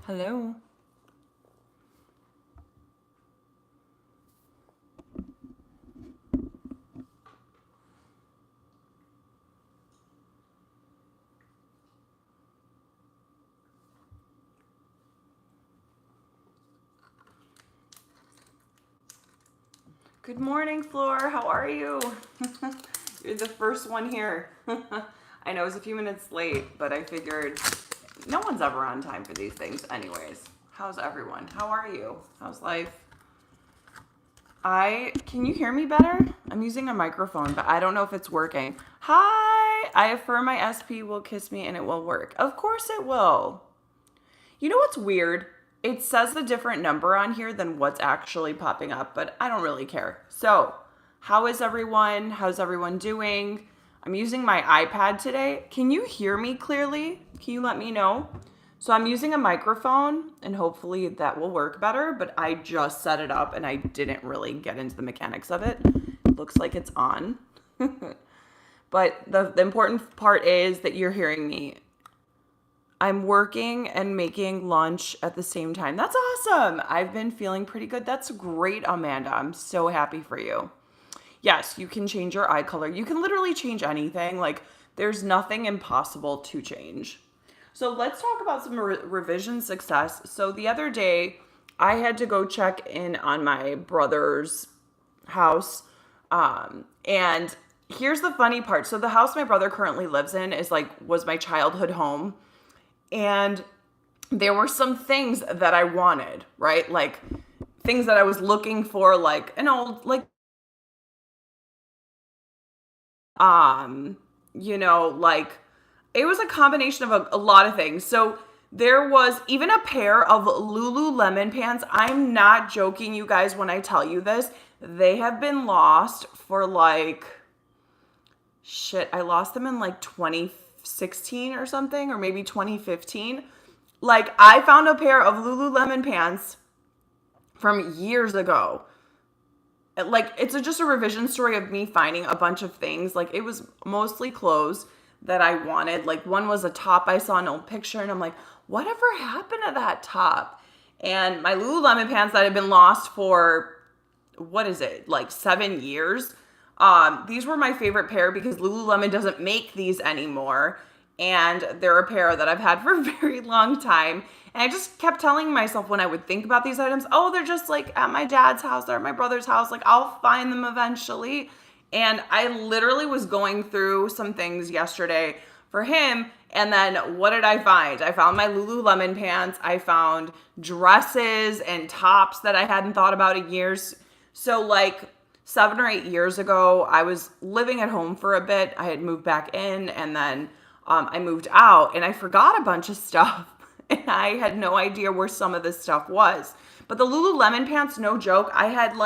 Hello. Good morning, Floor. How are you? You're the first one here. I know it was a few minutes late, but I figured no one's ever on time for these things anyways. How's everyone? How are you? How's life? Can you hear me better? I'm using a microphone, but I don't know if it's working. Hi! I affirm my SP will kiss me and it will work. Of course it will. You know what's weird? It says a different number on here than what's actually popping up, but I don't really care. So, how is everyone? How's everyone doing? I'm using my iPad today. Can you hear me clearly? Can you let me know? So I'm using a microphone and hopefully that will work better, but I just set it up and I didn't really get into the mechanics of it. It looks like it's on. But the important part is that you're hearing me. I'm working and making lunch at the same time. That's awesome. I've been feeling pretty good. That's great, Amanda. I'm so happy for you. Yes, you can change your eye color. You can literally change anything. Like, there's nothing impossible to change. So let's talk about some revision success. So the other day, I had to go check in on my brother's house. And here's the funny part. So the house my brother currently lives in was my childhood home. And there were some things that I wanted, right? Like things that I was looking for, like an old, it was a combination of a lot of things. So there was even a pair of Lululemon pants. I'm not joking, you guys, when I tell you this. They have been lost for I lost them in 2016 or something, or maybe 2015. I found a pair of Lululemon pants from years ago. It's just a revision story of me finding a bunch of things. It was mostly clothes that I wanted. One was a top I saw an old picture, and I'm like, whatever happened to that top? And my Lululemon pants that had been lost for, 7 years. These were my favorite pair because Lululemon doesn't make these anymore. And they're a pair that I've had for a very long time. And I just kept telling myself when I would think about these items, oh, they're just at my dad's house, they're at my brother's house. I'll find them eventually. And I literally was going through some things yesterday for him. And then what did I find? I found my Lululemon pants. I found dresses and tops that I hadn't thought about in years. So 7 or 8 years ago, I was living at home for a bit. I had moved back in, and then I moved out, and I forgot a bunch of stuff. And I had no idea where some of this stuff was. But the Lululemon pants, no joke, I had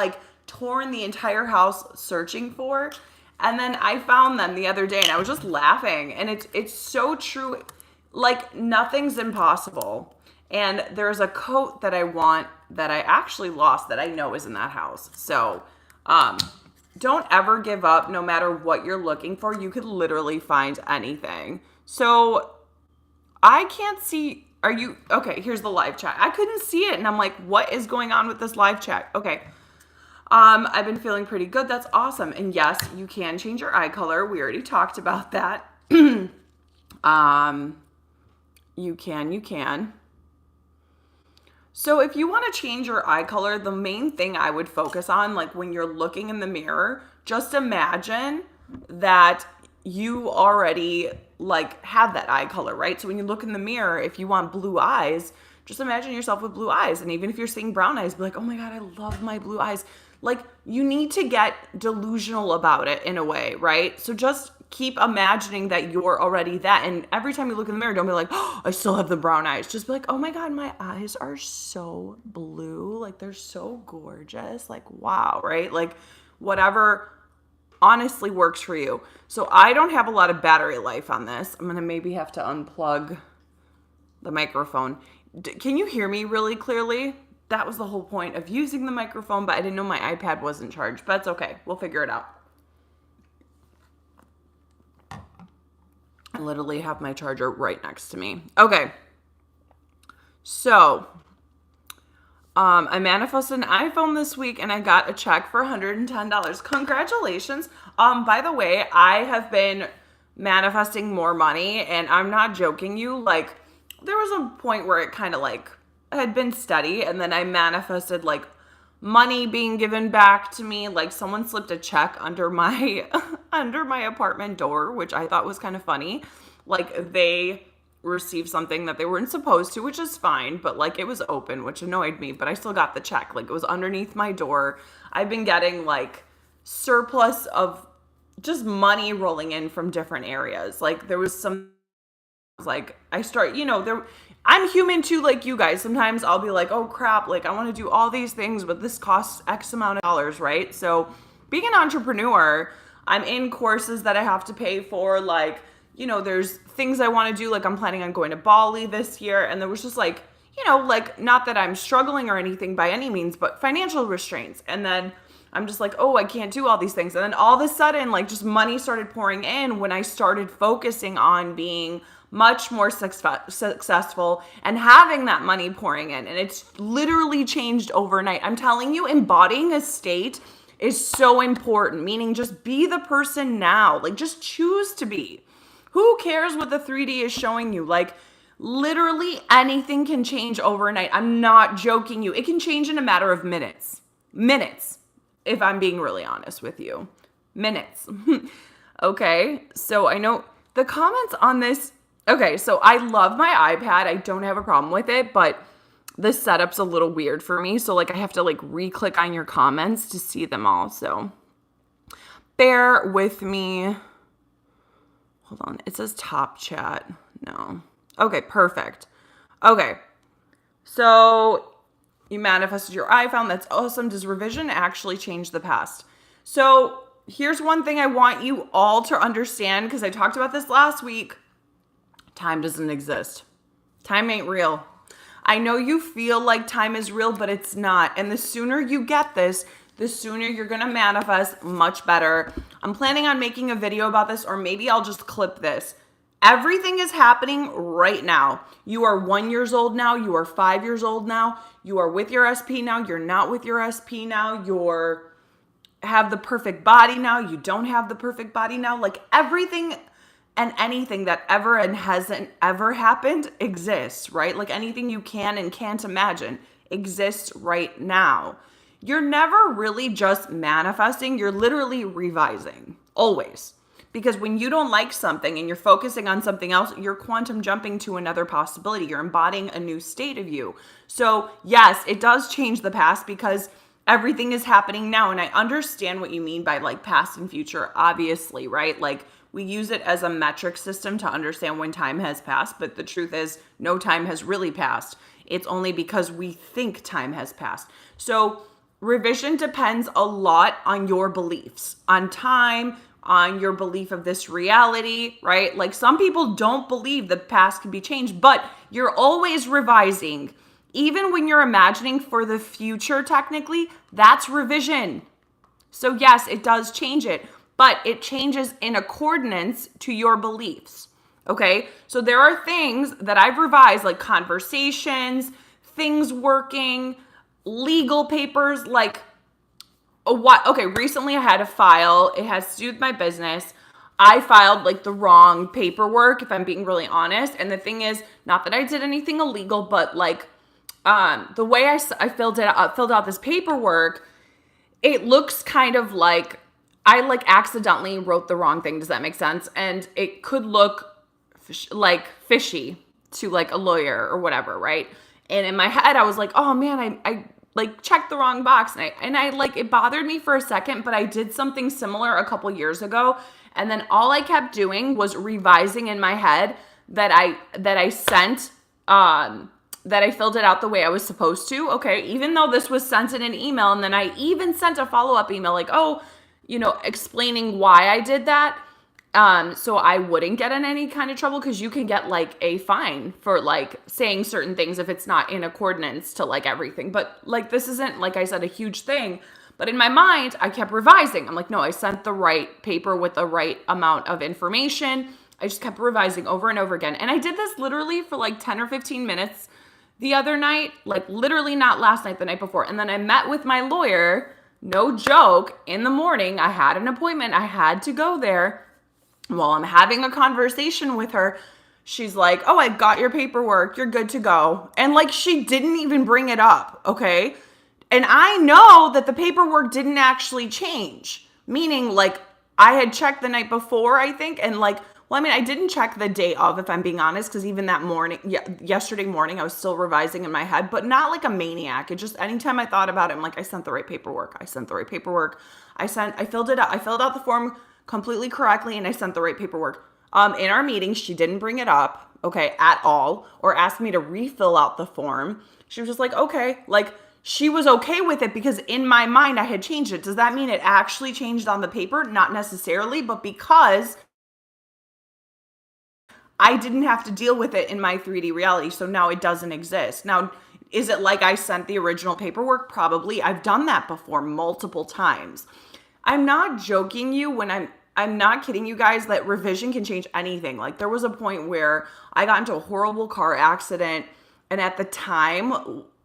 torn the entire house searching for. And then I found them the other day and I was just laughing. And it's so true. Nothing's impossible. And there's a coat that I want that I actually lost that I know is in that house. So don't ever give up no matter what you're looking for. You could literally find anything. So I can't see. Okay, here's the live chat. I couldn't see it and I'm like, what is going on with this live chat? Okay. I've been feeling pretty good. That's awesome. And yes, you can change your eye color. We already talked about that. You can. So if you want to change your eye color, the main thing I would focus on, when you're looking in the mirror, just imagine that you already have that eye color, right? So when you look in the mirror, if you want blue eyes, just imagine yourself with blue eyes. And even if you're seeing brown eyes, be like, oh my God, I love my blue eyes. You need to get delusional about it in a way, right? So just keep imagining that you're already that. And every time you look in the mirror, don't be like, oh, I still have the brown eyes. Just be like, oh my God, my eyes are so blue. They're so gorgeous. Wow, right? Whatever honestly works for you. So I don't have a lot of battery life on this. I'm going to maybe have to unplug the microphone. Can you hear me really clearly? That was the whole point of using the microphone, but I didn't know my iPad wasn't charged. But it's okay. We'll figure it out. I literally have my charger right next to me. Okay. So, I manifested an iPhone this week and I got a check for $110. Congratulations. By the way, I have been manifesting more money and I'm not joking you. Like, there was a point where it kind of like had been steady and then I manifested like money being given back to me. Like someone slipped a check under my under my apartment door, which I thought was kind of funny. Like they received something that they weren't supposed to, which is fine, but like it was open, which annoyed me, but I still got the check. Like it was underneath my door. I've been getting like surplus of just money rolling in from different areas. Like there was some like I start, there I'm human too, like you guys. Sometimes I'll be like, oh crap, like I want to do all these things, but this costs X amount of dollars, right? So being an entrepreneur, I'm in courses that I have to pay for, like, there's things I want to do, like I'm planning on going to Bali this year, and there was just like, like not that I'm struggling or anything by any means, but financial restraints. And then I'm just like, oh, I can't do all these things. And then all of a sudden, like just money started pouring in when I started focusing on being much more successful and having that money pouring in. And it's literally changed overnight. I'm telling you, embodying a state is so important, meaning just be the person now. Like just choose to be. Who cares what the 3D is showing you? Like literally anything can change overnight. I'm not joking you. It can change in a matter of minutes. Minutes, if I'm being really honest with you. Minutes. Okay, so I know the comments on this. Okay, so I love my iPad. I don't have a problem with it, but the setup's a little weird for me. So like I have to like re-click on your comments to see them all. So bear with me. Hold on. It says top chat. No. Okay, perfect. Okay. So you manifested your iPhone. That's awesome. Does revision actually change the past? So here's one thing I want you all to understand, because I talked about this last week. Time doesn't exist. Time ain't real. I know you feel like time is real, but it's not. And the sooner you get this, the sooner you're going to manifest much better. I'm planning on making a video about this, or maybe I'll just clip this. Everything is happening right now. You are 1 year old now. You are 5 years old now. You are with your SP now. You're not with your SP now. You're have the perfect body now. You don't have the perfect body now. Like everything and anything that ever and hasn't ever happened exists, right? Like anything you can and can't imagine exists right now. You're never really just manifesting. You're literally revising, always. Because when you don't like something and you're focusing on something else, you're quantum jumping to another possibility. You're embodying a new state of you. So yes, it does change the past because everything is happening now. And I understand what you mean by like past and future, obviously, right? Like we use it as a metric system to understand when time has passed. But the truth is no time has really passed. It's only because we think time has passed. So revision depends a lot on your beliefs, on time, on your belief of this reality, right? Like some people don't believe the past can be changed, but you're always revising. Even when you're imagining for the future, technically, that's revision. So yes, it does change it, but it changes in accordance to your beliefs, okay? So there are things that I've revised, like conversations, things working, legal papers, like what? Okay, recently I had a file. It has to do with my business. I filed like the wrong paperwork, if I'm being really honest. And the thing is, not that I did anything illegal, but like the way I filled out this paperwork, it looks kind of like I like accidentally wrote the wrong thing. Does that make sense? And it could look like fishy to like a lawyer or whatever, right? And in my head, I was like, oh man, I like checked the wrong box. And I like, it bothered me for a second, but I did something similar a couple years ago. And then all I kept doing was revising in my head that I sent, that I filled it out the way I was supposed to. Okay. Even though this was sent in an email. And then I even sent a follow-up email like, oh, explaining why I did that. So I wouldn't get in any kind of trouble, because you can get like a fine for like saying certain things if it's not in accordance to like everything. But like, this isn't, like I said, a huge thing. But in my mind, I kept revising. I'm like, no, I sent the right paper with the right amount of information. I just kept revising over and over again. And I did this literally for like 10 or 15 minutes the other night, like literally not last night, the night before. And then I met with my lawyer, no joke, in the morning. I had an appointment. I had to go there. While I'm having a conversation with her, she's like, oh, I got your paperwork. You're good to go. And like, she didn't even bring it up. Okay. And I know that the paperwork didn't actually change, meaning like I had checked the night before, I think. And like, well, I mean, I didn't check the day of, if I'm being honest, because even that morning, yesterday morning, I was still revising in my head, but not like a maniac. It just, anytime I thought about it, I'm like, I sent the right paperwork. I filled it out. I filled out the form completely correctly, and I sent the right paperwork. In our meeting, she didn't bring it up, okay, at all, or ask me to refill out the form. She was just like, okay, like she was okay with it because in my mind, I had changed it. Does that mean it actually changed on the paper? Not necessarily, but because I didn't have to deal with it in my 3D reality, so now it doesn't exist. Now, is it like I sent the original paperwork? Probably. I've done that before multiple times. I'm not joking you when I'm not kidding you guys that revision can change anything. Like there was a point where I got into a horrible car accident, and at the time,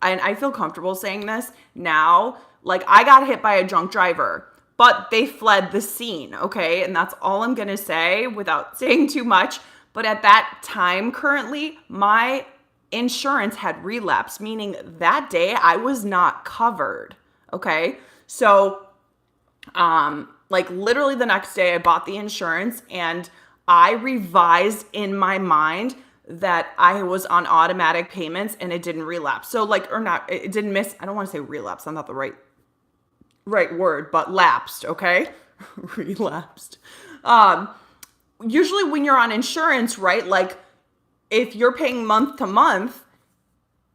and I feel comfortable saying this now, like I got hit by a drunk driver, but they fled the scene, okay? And that's all I'm going to say without saying too much. But at that time, currently, my insurance had relapsed, meaning that day I was not covered, okay? So, like literally the next day I bought the insurance and I revised in my mind that I was on automatic payments and it didn't relapse. So like, or not, it didn't miss, I don't want to say relapse. I'm not the right word, but lapsed. Okay. Relapsed. Usually when you're on insurance, right? Like if you're paying month to month,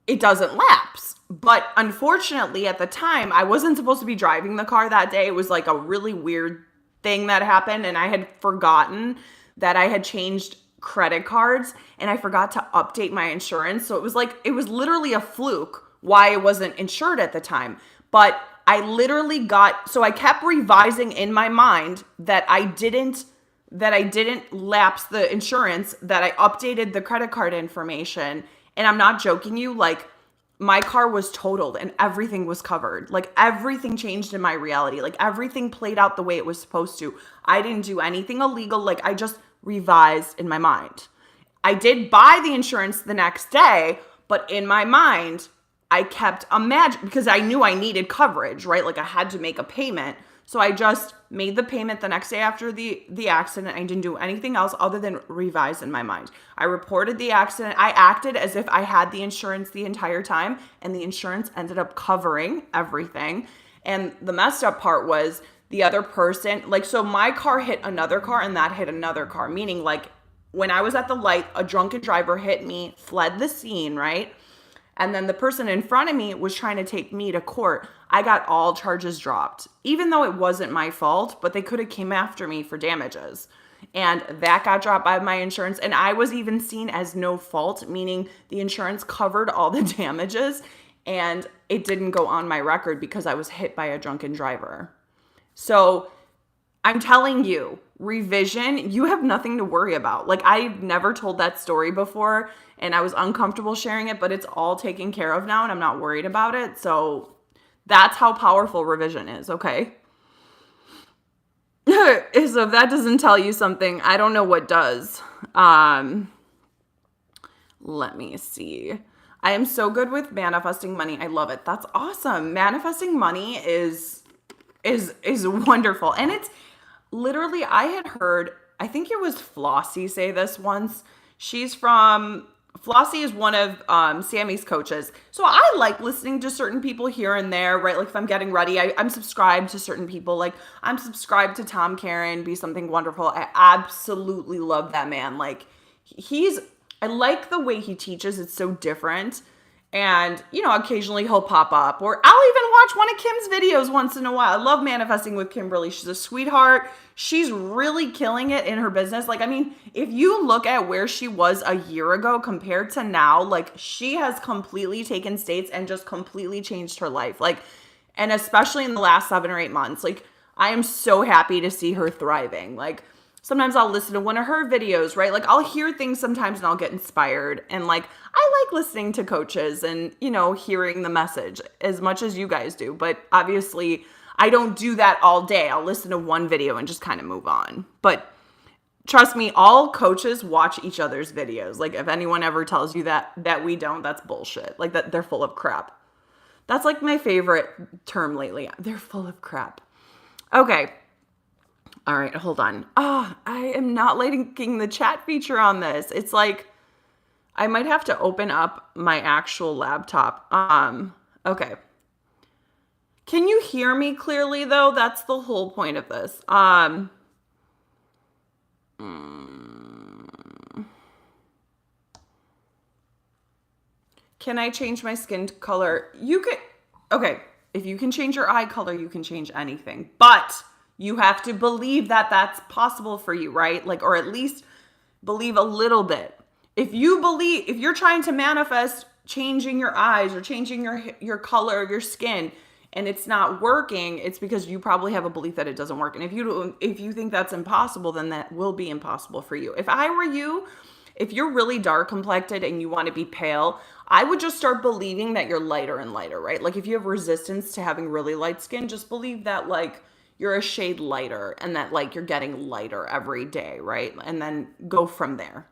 it doesn't lapse. But unfortunately at the time, I wasn't supposed to be driving the car that day. It was like a really weird thing that happened. And I had forgotten that I had changed credit cards and I forgot to update my insurance. So it was literally a fluke why I wasn't insured at the time. But I literally so I kept revising in my mind that I didn't lapse the insurance, that I updated the credit card information. And I'm not joking you, like my car was totaled and everything was covered. Like everything changed in my reality. Like everything played out the way it was supposed to. I didn't do anything illegal. Like I just revised in my mind. I did buy the insurance the next day, but in my mind, I kept imagining, because I knew I needed coverage, right? Like I had to make a payment. So I just made the payment the next day after the accident. I didn't do anything else other than revise in my mind. I reported the accident. I acted as if I had the insurance the entire time, and the insurance ended up covering everything. And the messed up part was the other person, like, so my car hit another car and that hit another car, meaning like when I was at the light, a drunken driver hit me, fled the scene, right? And then the person in front of me was trying to take me to court. I got all charges dropped, even though it wasn't my fault, but they could have came after me for damages. And that got dropped by my insurance. And I was even seen as no fault, meaning the insurance covered all the damages and it didn't go on my record because I was hit by a drunken driver. So I'm telling you, revision, you have nothing to worry about. Like I've never told that story before and I was uncomfortable sharing it, but it's all taken care of now and I'm not worried about it. So that's how powerful revision is, okay? So if that doesn't tell you something, I don't know what does. Let me see. I am so good with manifesting money. I love it. That's awesome. Manifesting money is wonderful. And it's literally, I had heard, I think it was Flossie say this once. Flossie is one of Sammy's coaches. So I like listening to certain people here and there, right? Like if I'm getting ready, I'm subscribed to certain people. Like I'm subscribed to Tom Caron, Be Something Wonderful. I absolutely love that man. Like I like the way he teaches. It's so different. And, occasionally he'll pop up, or I'll even watch one of Kim's videos once in a while. I love manifesting with Kimberly. She's a sweetheart. She's really killing it in her business. Like, I mean, if you look at where she was a year ago compared to now, like she has completely taken states and just completely changed her life. Like, and especially in the last 7 or 8 months, like I am so happy to see her thriving. Like Sometimes I'll listen to one of her videos, right? Like I'll hear things sometimes and I'll get inspired. And like, I like listening to coaches and, hearing the message as much as you guys do. But obviously I don't do that all day. I'll listen to one video and just kind of move on. But trust me, all coaches watch each other's videos. Like if anyone ever tells you that we don't, that's bullshit. Like that they're full of crap. That's like my favorite term lately. They're full of crap. Okay. All right, hold on. I am not liking the chat feature on this. It's like I might have to open up my actual laptop. Okay. Can you hear me clearly though? That's the whole point of this. Can I change my skin color? You can. Okay, if you can change your eye color, you can change anything. But you have to believe that that's possible for you, right? Like, or at least believe a little bit. If you're trying to manifest changing your eyes or changing your color of your skin and it's not working, it's because you probably have a belief that it doesn't work. And if you think that's impossible, then that will be impossible for you. If I were you, if you're really dark complected and you want to be pale, I would just start believing that you're lighter and lighter, right? Like if you have resistance to having really light skin, just believe that like you're a shade lighter and that like you're getting lighter every day, right? And then go from there.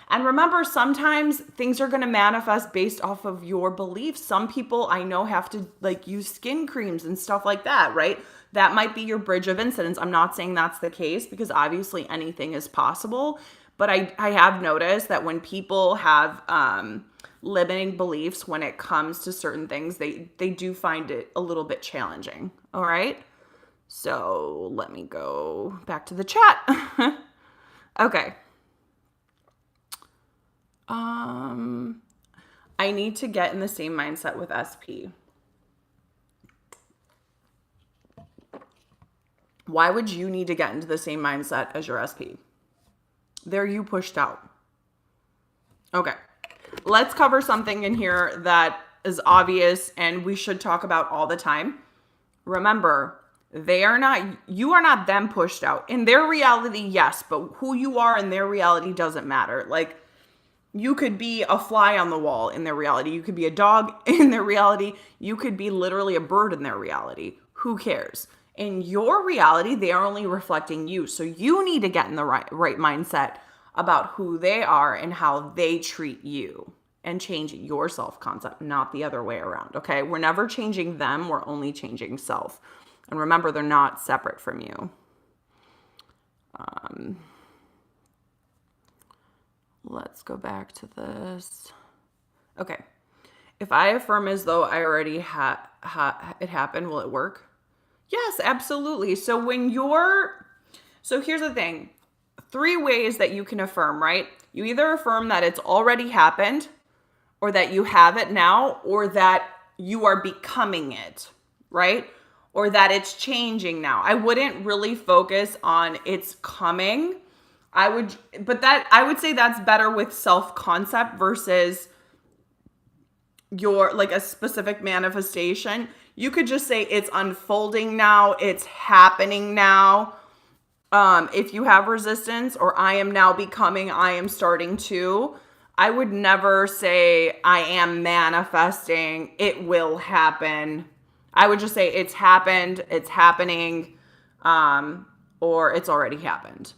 And remember, sometimes things are going to manifest based off of your beliefs. Some people I know have to like use skin creams and stuff like that, right? That might be your bridge of incidence. I'm not saying that's the case because obviously anything is possible. But I have noticed that when people have limiting beliefs when it comes to certain things, they do find it a little bit challenging. All right. So let me go back to the chat. Okay. I need to get in the same mindset with SP. Why would you need to get into the same mindset as your SP? There you pushed out. Okay. Let's cover something in here that is obvious and we should talk about all the time. Remember, you are not them pushed out. In their reality, yes, but who you are in their reality doesn't matter. Like, you could be a fly on the wall in their reality. You could be a dog in their reality. You could be literally a bird in their reality. Who cares? In your reality, they are only reflecting you. So you need to get in the right mindset about who they are and how they treat you and change your self-concept, not the other way around, okay? We're never changing them. We're only changing self. And remember, they're not separate from you. Let's go back to this. Okay. If I affirm as though I already it happened, will it work? Yes, absolutely. So here's the thing. 3 ways that you can affirm, right? You either affirm that it's already happened, or that you have it now, or that you are becoming it, right? Or that it's changing now. I wouldn't really focus on it's coming. I would say that's better with self-concept versus your like a specific manifestation. You could just say it's unfolding now, it's happening now. If you have resistance or I am now becoming, I am starting to, I would never say I am manifesting, it will happen. I would just say it's happened, it's happening, or it's already happened,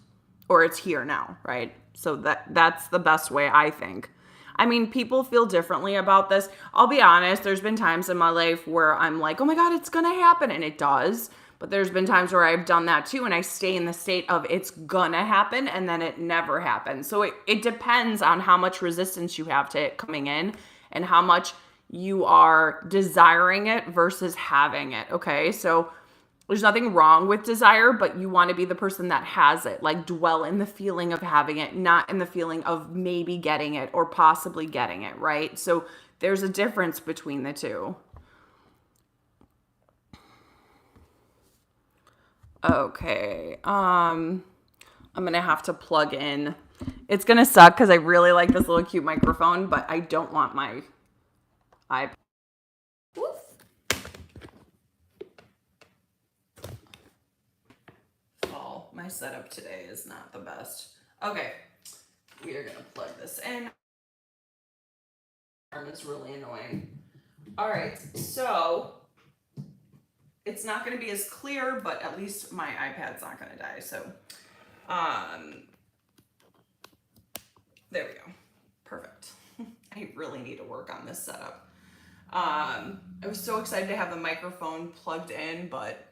or it's here now, right? So that's the best way, I think. I mean, people feel differently about this. I'll be honest, there's been times in my life where I'm like, oh my God, it's gonna happen, and it does. But there's been times where I've done that too, and I stay in the state of it's gonna happen, and then it never happens. So it depends on how much resistance you have to it coming in and how much you are desiring it versus having it, okay? So there's nothing wrong with desire, but you want to be the person that has it. Like, dwell in the feeling of having it, not in the feeling of maybe getting it or possibly getting it, right? So there's a difference between the two. Okay. I'm going to have to plug in. It's going to suck because I really like this little cute microphone, but I don't want my iPad. My My setup today is not the best. Okay, we are gonna plug this in. Arm is really annoying. All right, so it's not gonna be as clear, but at least my iPad's not gonna die. So, there we go. Perfect. I really need to work on this setup. I was so excited to have the microphone plugged in, but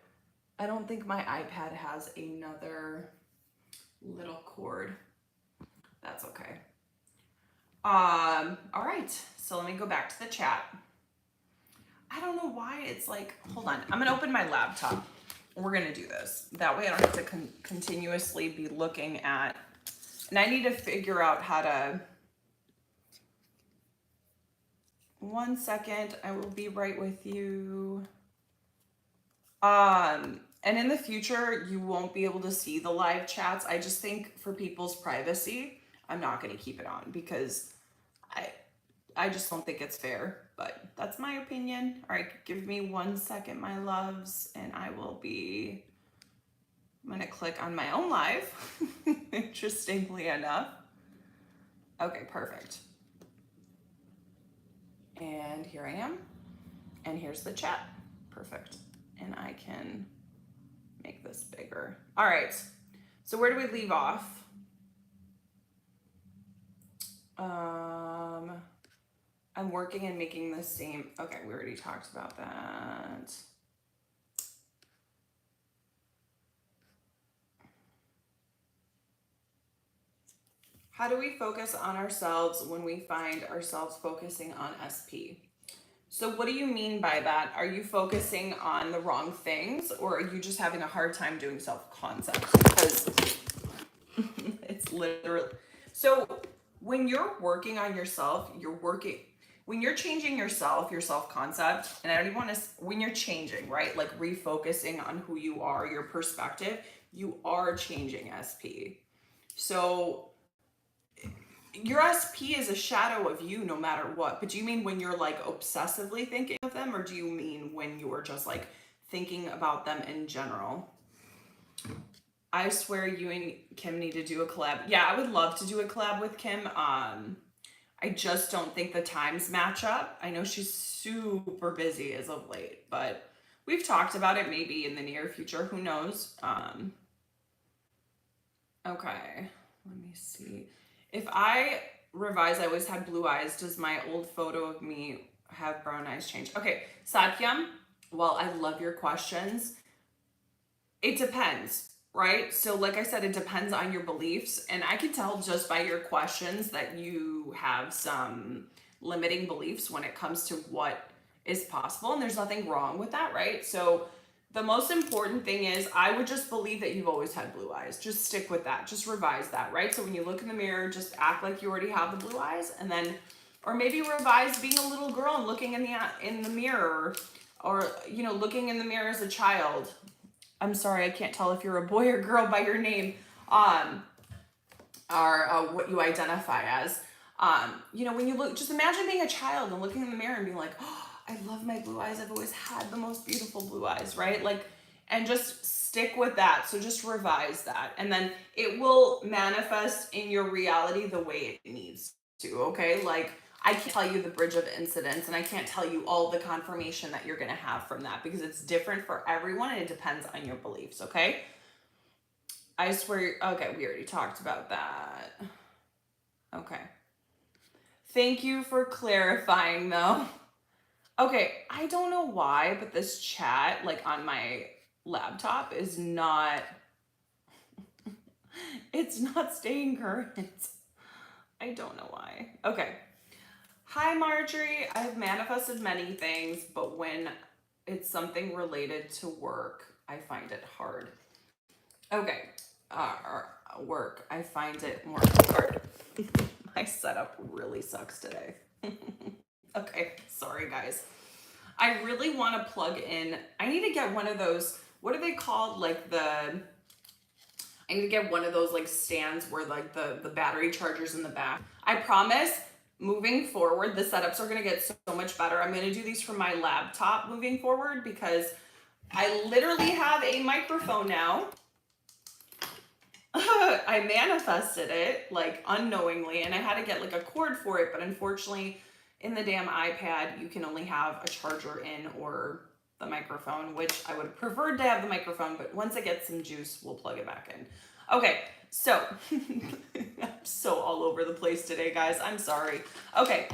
I don't think my iPad has another little cord. That's okay. All right, so let me go back to the chat. I don't know why it's like, hold on, I'm gonna open my laptop. We're gonna do this. That way I don't have to continuously be looking at, and I need to figure out how to, 1 second, I will be right with you. And in the future, you won't be able to see the live chats. I just think for people's privacy, I'm not going to keep it on because I just don't think it's fair, but that's my opinion. All right, give me 1 second, my loves, and I'm going to click on my own live, interestingly enough. Okay, perfect. And here I am, and here's the chat. Perfect. And I can make this bigger. All right, so where do we leave off? I'm working and making the same, okay, we already talked about that. How do we focus on ourselves when we find ourselves focusing on SP? So what do you mean by that? Are you focusing on the wrong things, or are you just having a hard time doing self-concept? Because it's literally, so when you're working on yourself, when you're changing yourself, your self-concept, and I don't even want to, when you're changing, right? Like refocusing on who you are, your perspective, you are changing SP. So your SP is a shadow of you no matter what. But do you mean when you're like obsessively thinking of them, or do you mean when you're just like thinking about them in general? I swear you and Kim need to do a collab. Yeah, I would love to do a collab with Kim. I just don't think the times match up. I know she's super busy as of late, but we've talked about it maybe in the near future. Who knows? Okay, let me see. If I revise, I always had blue eyes. Does my old photo of me have brown eyes change? Okay, Satyam, well, I love your questions. It depends, right? So like I said, it depends on your beliefs. And I can tell just by your questions that you have some limiting beliefs when it comes to what is possible. And there's nothing wrong with that, right? So the most important thing is I would just believe that you've always had blue eyes. Just stick with that. Just revise that, right? So when you look in the mirror, just act like you already have the blue eyes, and then, or maybe revise being a little girl and looking in the mirror, or, you know, looking in the mirror as a child. I'm sorry, I can't tell if you're a boy or girl by your name, or what you identify as. You know, when you look, just imagine being a child and looking in the mirror and being like, oh, I love my blue eyes. I've always had the most beautiful blue eyes, right? Like, and just stick with that. So just revise that. And then it will manifest in your reality the way it needs to, okay? Like, I can't tell you the bridge of incidents, and I can't tell you all the confirmation that you're going to have from that, because it's different for everyone and it depends on your beliefs, okay? I swear, okay, we already talked about that. Okay. Thank you for clarifying though. Okay, I don't know why, but this chat, like on my laptop, is not, it's not staying current. I don't know why. Okay. Hi, Marjorie. I have manifested many things, but when it's something related to work, I find it hard. Okay. Work, I find it more hard. My setup really sucks today. Okay, sorry guys. I really want to plug in, I need to get one of those, what are they called? Like I need to get one of those like stands where like the battery charger's in the back. I promise moving forward, the setups are going to get so much better. I'm going to do these from my laptop moving forward because I literally have a microphone now I manifested it like unknowingly, and I had to get like a cord for it, but unfortunately in the damn iPad you can only have a charger in or the microphone, which I would have preferred to have the microphone, but once I get some juice we'll plug it back in. Okay, so I'm so all over the place today, guys. I'm sorry. Okay,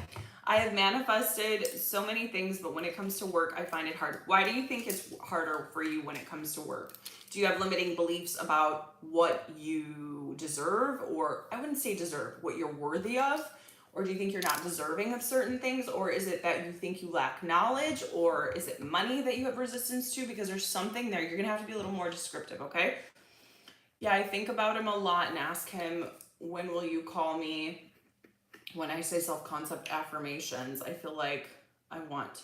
I have manifested so many things, but when it comes to work, I find it hard. Why do you think it's harder for you when it comes to work? Do you have limiting beliefs about what you deserve, or I wouldn't say deserve, what you're worthy of? Or do you think you're not deserving of certain things? Or is it that you think you lack knowledge? Or is it money that you have resistance to? Because there's something there. You're going to have to be a little more descriptive, okay? Yeah, I think about him a lot and ask him, when will you call me? When I say self-concept affirmations, I feel like I want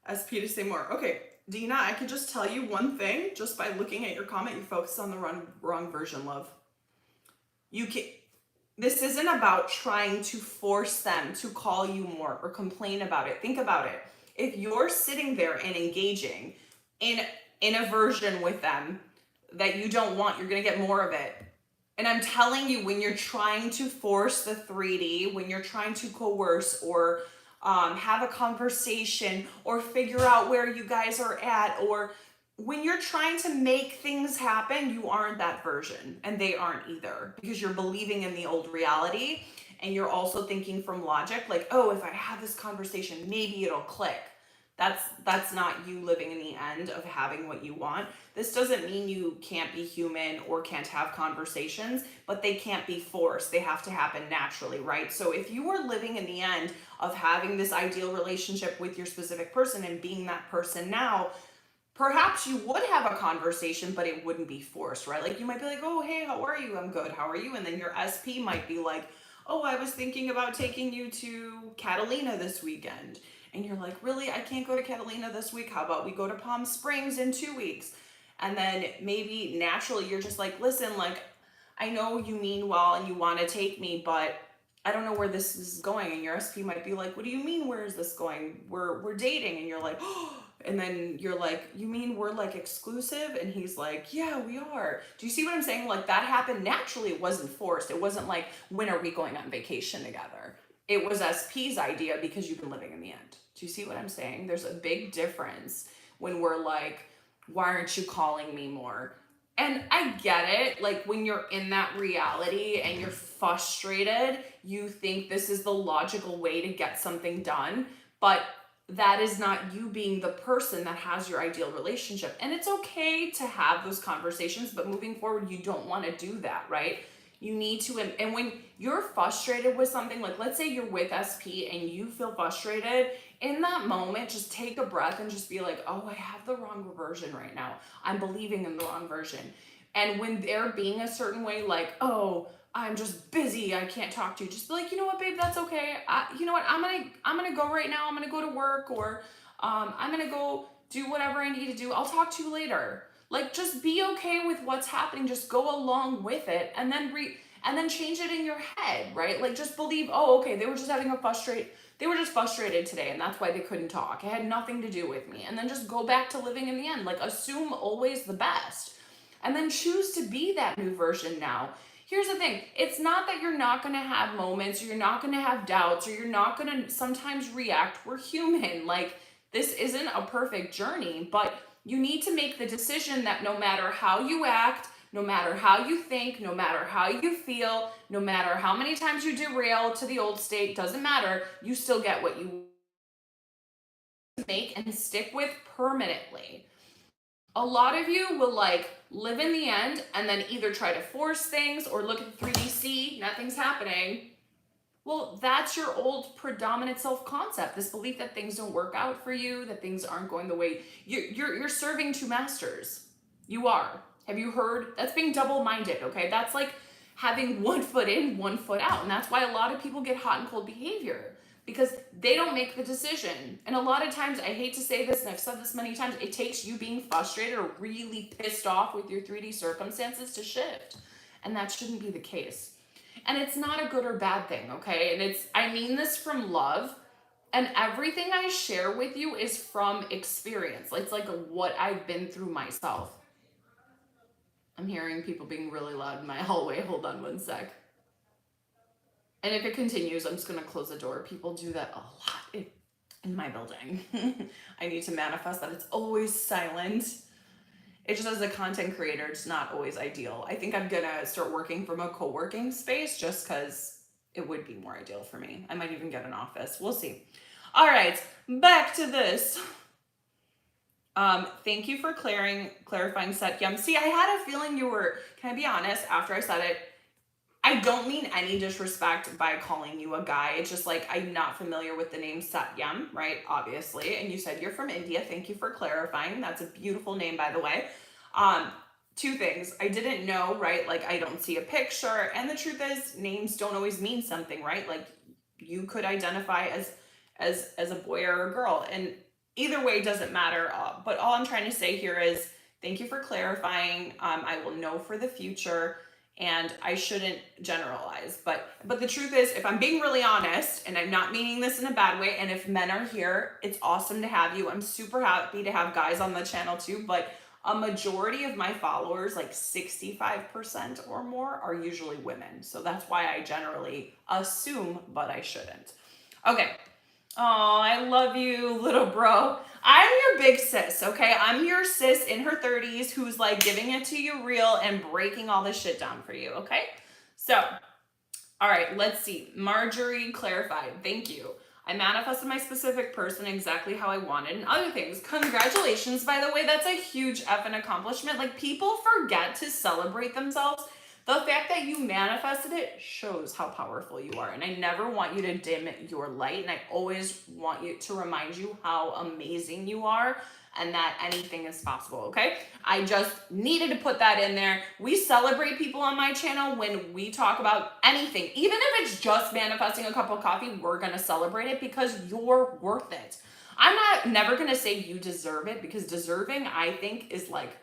SP to say more. Okay, Dina, I could just tell you one thing just by looking at your comment. You focused on the wrong version, love. You can. This isn't about trying to force them to call you more or complain about it. Think about it. If you're sitting there and engaging in a version with them that you don't want, you're gonna get more of it. And I'm telling you, when you're trying to force the 3D, when you're trying to coerce or have a conversation or figure out where you guys are at, or when you're trying to make things happen, you aren't that version and they aren't either, because you're believing in the old reality and you're also thinking from logic, like, oh, if I have this conversation, maybe it'll click. That's not you living in the end of having what you want. This doesn't mean you can't be human or can't have conversations, but they can't be forced. They have to happen naturally, right? So if you were living in the end of having this ideal relationship with your specific person and being that person now, perhaps you would have a conversation, but it wouldn't be forced, right? Like you might be like, oh, hey, how are you? I'm good. How are you? And then your SP might be like, oh, I was thinking about taking you to Catalina this weekend. And you're like, really? I can't go to Catalina this week. How about we go to Palm Springs in 2 weeks? And then maybe naturally you're just like, listen, like, I know you mean well and you want to take me, but I don't know where this is going. And your SP might be like, what do you mean, where is this going? We're dating. And you're like, oh, and then you're like, you mean we're like exclusive? And he's like, yeah, we are. Do you see what I'm saying? Like that happened naturally. It wasn't forced. It wasn't like, when are we going on vacation together? It was SP's idea because you've been living in the end. Do you see what I'm saying? There's a big difference when we're like, why aren't you calling me more? And I get it. Like when you're in that reality and you're frustrated, you think this is the logical way to get something done. But that is not you being the person that has your ideal relationship. And it's okay to have those conversations, but moving forward, you don't want to do that, right? You need to, and when you're frustrated with something, like let's say you're with SP and you feel frustrated, in that moment, just take a breath and just be like, oh, I have the wrong version right now. I'm believing in the wrong version. And when they're being a certain way, like, oh, I'm just busy, I can't talk to you, just be like, you know what, babe, that's okay. You know what, I'm gonna go right now. I'm gonna go to work, or I'm gonna go do whatever I need to do. I'll talk to you later. Like, just be okay with what's happening. Just go along with it, and then change it in your head, right? Like, just believe, oh, okay, they were just frustrated today, and that's why they couldn't talk. It had nothing to do with me. And then just go back to living in the end. Like, assume always the best, and then choose to be that new version now. Here's the thing. It's not that you're not going to have moments, or you're not going to have doubts, or you're not going to sometimes react. We're human. Like, this isn't a perfect journey, but you need to make the decision that no matter how you act, no matter how you think, no matter how you feel, no matter how many times you derail to the old state, doesn't matter, you still get what you make and stick with permanently. A lot of you will like live in the end and then either try to force things or look at the 3DC, nothing's happening. Well, that's your old predominant self-concept, this belief that things don't work out for you, that things aren't going the way you're serving two masters. You are. Have you heard? That's being double-minded, okay? That's like having one foot in, one foot out. And that's why a lot of people get hot and cold behavior, because they don't make the decision. And a lot of times, I hate to say this, and I've said this many times, it takes you being frustrated or really pissed off with your 3D circumstances to shift. And that shouldn't be the case. And it's not a good or bad thing, okay? And I mean this from love. And everything I share with you is from experience. It's like what I've been through myself. I'm hearing people being really loud in my hallway. Hold on one sec. And if it continues, I'm just going to close the door. People do that a lot in my building. I need to manifest that it's always silent. It just, as a content creator, it's not always ideal. I think I'm going to start working from a co-working space just because it would be more ideal for me. I might even get an office. We'll see. All right, back to this. Thank you for clarifying set. Yum. See, I had a feeling you were, can I be honest, after I said it, I don't mean any disrespect by calling you a guy. It's just like, I'm not familiar with the name Satyam, right? Obviously. And you said you're from India. Thank you for clarifying. That's a beautiful name, by the way. Two things. I didn't know, right? Like, I don't see a picture. And the truth is, names don't always mean something, right? Like, you could identify as a boy or a girl. And either way doesn't matter. But all I'm trying to say here is, thank you for clarifying. I will know for the future. And I shouldn't generalize, but the truth is, if I'm being really honest, and I'm not meaning this in a bad way, and if men are here, it's awesome to have you. I'm super happy to have guys on the channel too, but a majority of my followers, like 65% or more, are usually women. So that's why I generally assume, but I shouldn't. Okay. Oh, I love you, little bro. I'm your big sis, okay? I'm your sis in her 30s who's like giving it to you real and breaking all this shit down for you, okay? So, all right, let's see. Marjorie clarified. Thank you. I manifested my specific person exactly how I wanted and other things. Congratulations, by the way. That's a huge effing accomplishment. Like, people forget to celebrate themselves. The fact that you manifested it shows how powerful you are. And I never want you to dim your light. And I always want you to remind you how amazing you are and that anything is possible, okay? I just needed to put that in there. We celebrate people on my channel when we talk about anything. Even if it's just manifesting a cup of coffee, we're gonna celebrate it because you're worth it. I'm never gonna say you deserve it, because deserving, I think, is like,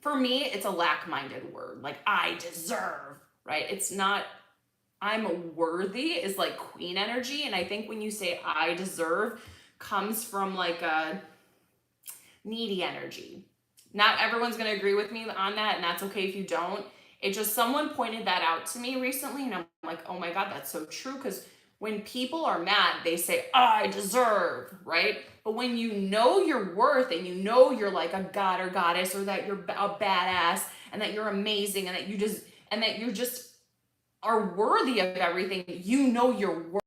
for me, it's a lack-minded word. Like, I deserve, right? It's not, I'm worthy is like queen energy. And I think when you say I deserve, comes from like a needy energy. Not everyone's going to agree with me on that, and that's okay if you don't. It just, someone pointed that out to me recently, and I'm like, oh my God, that's so true. Because when people are mad, they say, I deserve, right? But when you know your worth and you know you're like a god or goddess, or that you're a badass and that you're amazing and that you just are worthy of everything, you know your worth.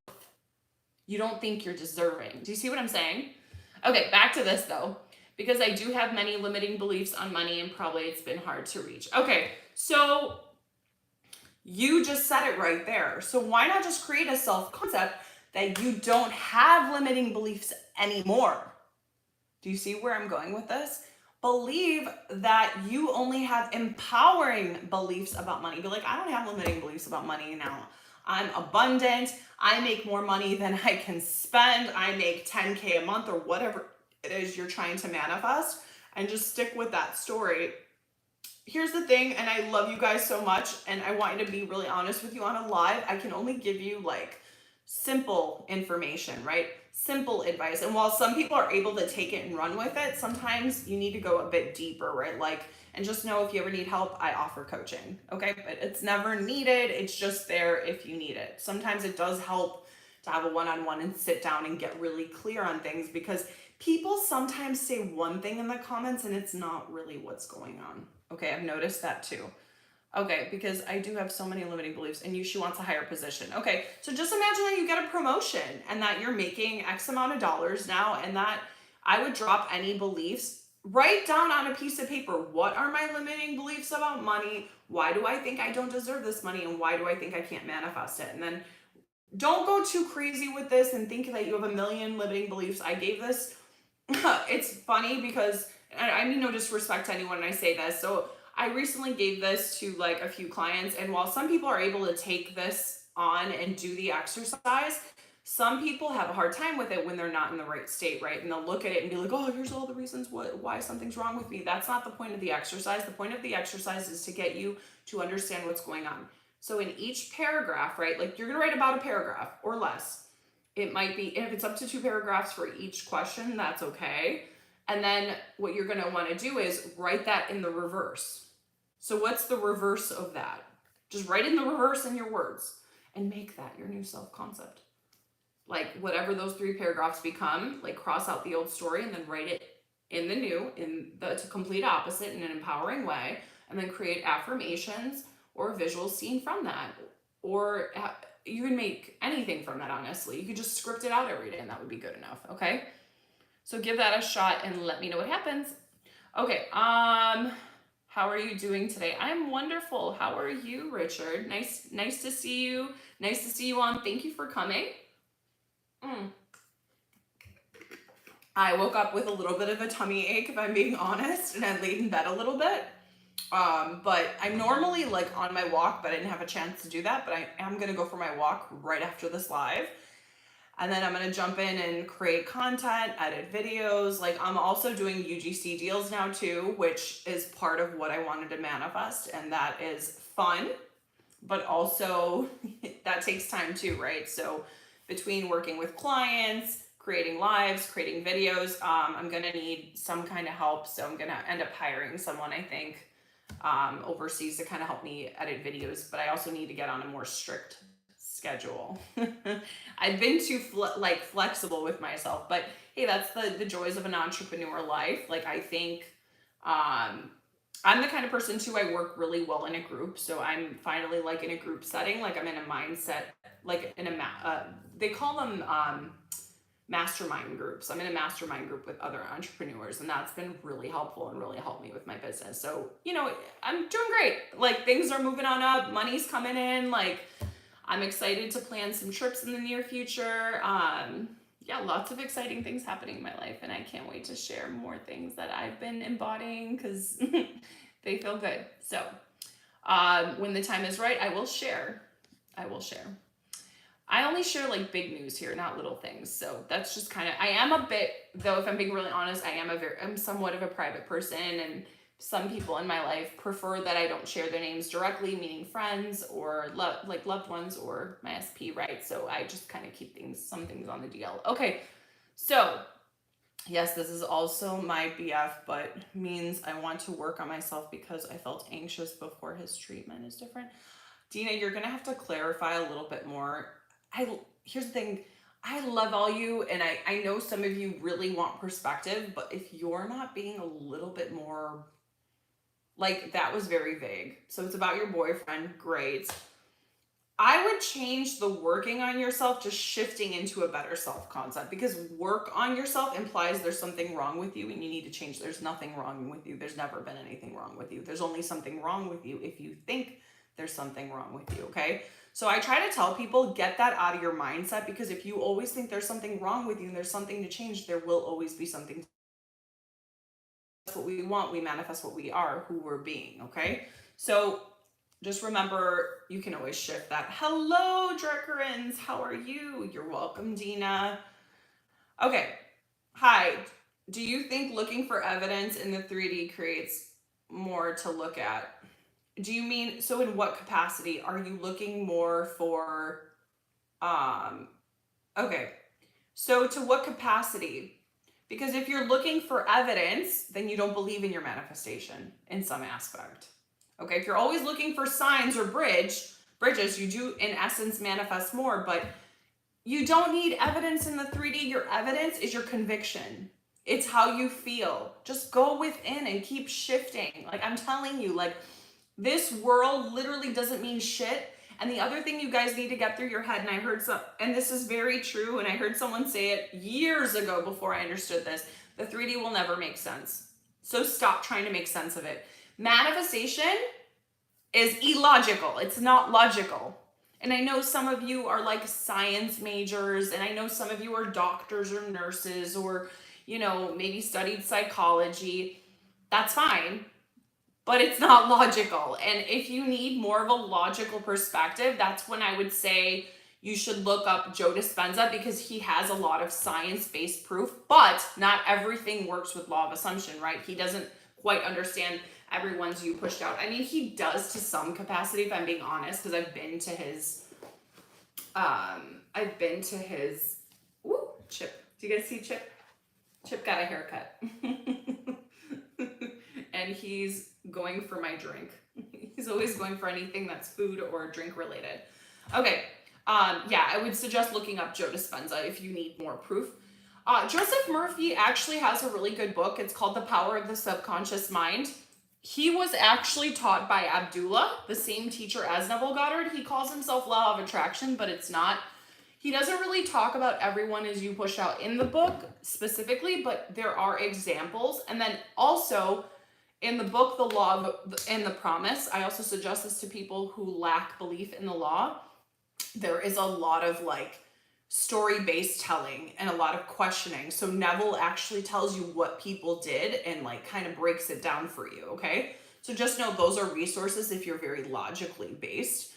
You don't think you're deserving. Do you see what I'm saying? Okay, back to this though, because I do have many limiting beliefs on money and probably it's been hard to reach. Okay, so you just said it right there. So why not just create a self-concept that you don't have limiting beliefs anymore? Do you see where I'm going with this? Believe that you only have empowering beliefs about money. Be like, I don't have limiting beliefs about money now. I'm abundant. I make more money than I can spend. I make 10K a month, or whatever it is you're trying to manifest, and just stick with that story. Here's the thing, and I love you guys so much, and I want you to be really honest with you on a live. I can only give you like simple information, right? Simple advice. And while some people are able to take it and run with it, sometimes you need to go a bit deeper, right? Like, and just know, if you ever need help, I offer coaching, okay? But it's never needed. It's just there if you need it. Sometimes it does help to have a one-on-one and sit down and get really clear on things, because people sometimes say one thing in the comments and it's not really what's going on. Okay, I've noticed that too. Okay, because I do have so many limiting beliefs, and she wants a higher position. Okay, so just imagine that you get a promotion and that you're making X amount of dollars now, and that I would drop any beliefs. Write down on a piece of paper, what are my limiting beliefs about money? Why do I think I don't deserve this money? And why do I think I can't manifest it? And then don't go too crazy with this and think that you have a million limiting beliefs. I gave this, it's funny because, I mean no disrespect to anyone when I say this. So I recently gave this to like a few clients, and while some people are able to take this on and do the exercise, some people have a hard time with it when they're not in the right state, right? And they'll look at it and be like, oh, here's all the reasons why something's wrong with me. That's not the point of the exercise. The point of the exercise is to get you to understand what's going on. So in each paragraph, right, like you're gonna write about a paragraph or less. It might be, if it's up to 2 paragraphs for each question, that's okay. And then what you're gonna wanna do is write that in the reverse. So what's the reverse of that? Just write in the reverse in your words and make that your new self-concept. Like whatever those 3 paragraphs become, like cross out the old story and then write it in the new, in the complete opposite in an empowering way, and then create affirmations or a visual scene from that. Or you can make anything from that, honestly. You could just script it out every day and that would be good enough, okay? So give that a shot and let me know what happens. Okay, how are you doing today? I'm wonderful. How are you, Richard? Nice to see you. Nice to see you on. Thank you for coming. I woke up with a little bit of a tummy ache, if I'm being honest, and I laid in bed a little bit. But I'm normally like on my walk, but I didn't have a chance to do that. But I am gonna go for my walk right after this live. And then I'm gonna jump in and create content, edit videos. Like I'm also doing UGC deals now too, which is part of what I wanted to manifest. And that is fun, but also that takes time too, right? So between working with clients, creating lives, creating videos, I'm gonna need some kind of help. So I'm gonna end up hiring someone, I think, overseas to kind of help me edit videos, but I also need to get on a more strict schedule. I've been too flexible with myself, but hey, that's the joys of an entrepreneur life. Like I think I'm the kind of person too, I work really well in a group. So I'm finally like in a group setting, like I'm in a mindset, like in a, they call them mastermind groups. I'm in a mastermind group with other entrepreneurs, and that's been really helpful and really helped me with my business. So, you know, I'm doing great. Like things are moving on up, money's coming in. Like I'm excited to plan some trips in the near future. Yeah, lots of exciting things happening in my life, and I can't wait to share more things that I've been embodying because they feel good. So when the time is right, I will share. I only share like big news here, not little things. So that's just kind of, I am a bit, though, if I'm being really honest, I'm somewhat of a private person, and some people in my life prefer that I don't share their names directly, meaning friends or loved ones or my SP, right? So I just kind of keep some things on the DL. Okay, so yes, this is also my BF, but means I want to work on myself because I felt anxious before his treatment is different. Dina, you're gonna have to clarify a little bit more. Here's the thing. I love all you, and I know some of you really want perspective, but if you're not being a little bit more, like that was very vague. So it's about your boyfriend, great. I would change the working on yourself, just shifting into a better self-concept, because work on yourself implies there's something wrong with you and you need to change. There's nothing wrong with you. There's never been anything wrong with you. There's only something wrong with you if you think there's something wrong with you, okay? So I try to tell people, get that out of your mindset, because if you always think there's something wrong with you and there's something to change, there will always be something. That's what we want. We manifest what we are, who we're being, okay? So just remember, you can always shift that. Hello, Drekarins. How are you? You're welcome, Dina. Okay. Hi. Do you think looking for evidence in the 3D creates more to look at? Do you mean, so in what capacity? Are you looking more for, okay. So to what capacity? Because if you're looking for evidence, then you don't believe in your manifestation in some aspect. Okay, if you're always looking for signs or bridges, you do in essence manifest more, but you don't need evidence in the 3D. Your evidence is your conviction. It's how you feel. Just go within and keep shifting. Like I'm telling you, like this world literally doesn't mean shit. And the other thing you guys need to get through your head, and I heard and this is very true, and I heard someone say it years ago before I understood this, the 3D will never make sense. So stop trying to make sense of it. Manifestation is illogical. It's not logical. And I know some of you are like science majors, and I know some of you are doctors or nurses, or, you know, maybe studied psychology. That's fine, but it's not logical. And if you need more of a logical perspective, that's when I would say you should look up Joe Dispenza, because he has a lot of science-based proof, but not everything works with law of assumption, right? He doesn't quite understand everyone's you pushed out. I mean, he does to some capacity, if I'm being honest, because I've been to his, woo, Chip. Do you guys see Chip? Chip got a haircut. And he's going for my drink. He's always going for anything that's food or drink related. Okay. Yeah, I would suggest looking up Joe Dispenza if you need more proof. Joseph Murphy actually has a really good book. It's called The Power of the Subconscious Mind. He was actually taught by Abdullah, the same teacher as Neville Goddard. He calls himself Law of Attraction, but it's not. He doesn't really talk about everyone as you push out in the book specifically, but there are examples. And then also in the book, The Law and the Promise, I also suggest this to people who lack belief in the law. There is a lot of like story-based telling and a lot of questioning. So Neville actually tells you what people did and like kind of breaks it down for you, okay? So just know those are resources if you're very logically based.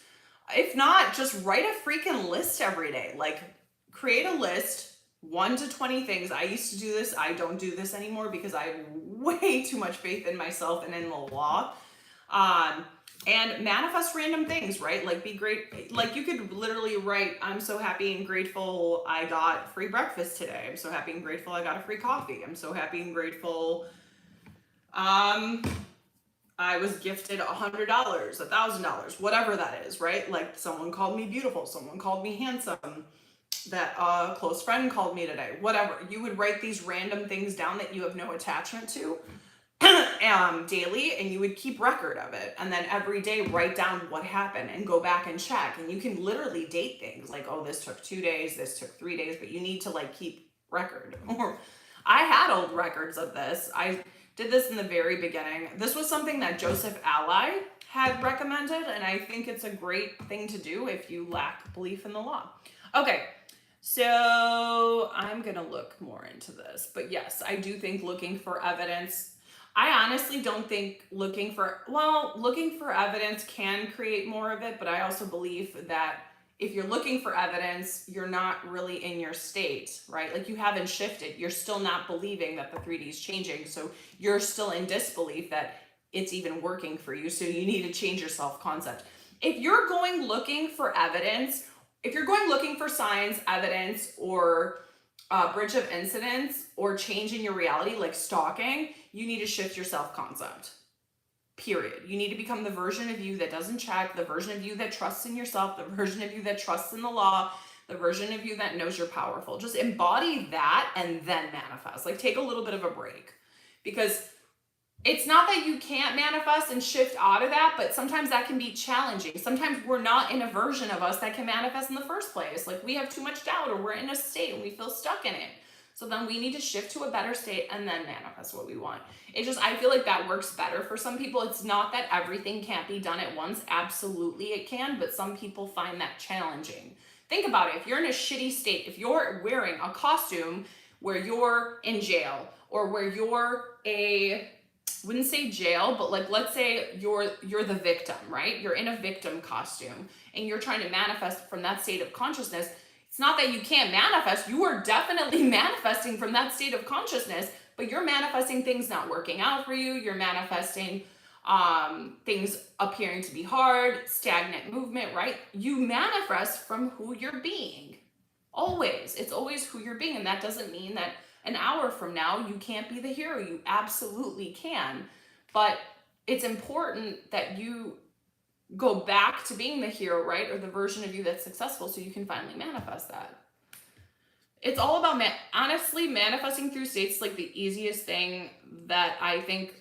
If not, just write a freaking list every day. Like create a list, 1 to 20 things. I used to do this. I don't do this anymore because I have way too much faith in myself and in the law. And manifest random things, right? Like be great. Like you could literally write, I'm so happy and grateful I got free breakfast today. I'm so happy and grateful I got a free coffee. I'm so happy and grateful I was gifted $100, $1,000, whatever that is, right? Like someone called me beautiful, someone called me handsome, that a close friend called me today, whatever. You would write these random things down that you have no attachment to daily, and you would keep record of it. And then every day write down what happened and go back and check. And you can literally date things like, oh, this took 2 days, this took 3 days, but you need to like keep record. Or I had old records of this. I did this in the very beginning. This was something that Joseph Ally had recommended, and I think it's a great thing to do if you lack belief in the law. Okay, so I'm gonna look more into this, but yes, I do think looking for evidence, I honestly don't think looking for evidence can create more of it, but I also believe that if you're looking for evidence, you're not really in your state, right? Like you haven't shifted. You're still not believing that the 3D is changing. So you're still in disbelief that it's even working for you. So you need to change your self-concept. If you're going looking for evidence, if you're going looking for signs, evidence, or bridge of incidents, or change in your reality, like stalking, you need to shift your self-concept. Period. You need to become the version of you that doesn't check, the version of you that trusts in yourself, the version of you that trusts in the law, the version of you that knows you're powerful. Just embody that and then manifest. Like take a little bit of a break, because it's not that you can't manifest and shift out of that, but sometimes that can be challenging. Sometimes we're not in a version of us that can manifest in the first place. Like we have too much doubt, or we're in a state and we feel stuck in it. So then we need to shift to a better state and then manifest what we want. I feel like that works better for some people. It's not that everything can't be done at once. Absolutely it can, but some people find that challenging. Think about it. If you're in a shitty state, if you're wearing a costume where you're in jail, or where you're wouldn't say jail, but like let's say you're the victim, right? You're in a victim costume and you're trying to manifest from that state of consciousness. It's not that you can't manifest. You are definitely manifesting from that state of consciousness, but you're manifesting things not working out for you. You're manifesting things appearing to be hard, stagnant movement, right? You manifest from who you're being. Always. It's always who you're being. And that doesn't mean that an hour from now you can't be the hero. You absolutely can. But it's important that you go back to being the hero, right? Or the version of you that's successful, so you can finally manifest that. It's all about, honestly, manifesting through states like the easiest thing that I think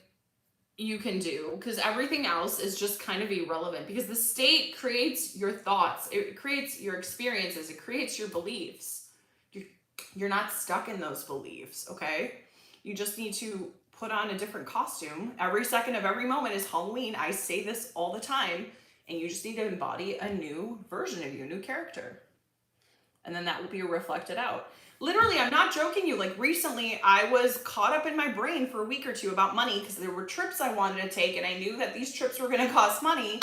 you can do, because everything else is just kind of irrelevant, because the state creates your thoughts, it creates your experiences, it creates your beliefs. You're not stuck in those beliefs, okay? You just need to put on a different costume. Every second of every moment is Halloween. I say this all the time. And you just need to embody a new version of you, a new character. And then that will be reflected out. Literally, I'm not joking you. Like recently, I was caught up in my brain for a week or two about money, because there were trips I wanted to take, and I knew that these trips were going to cost money.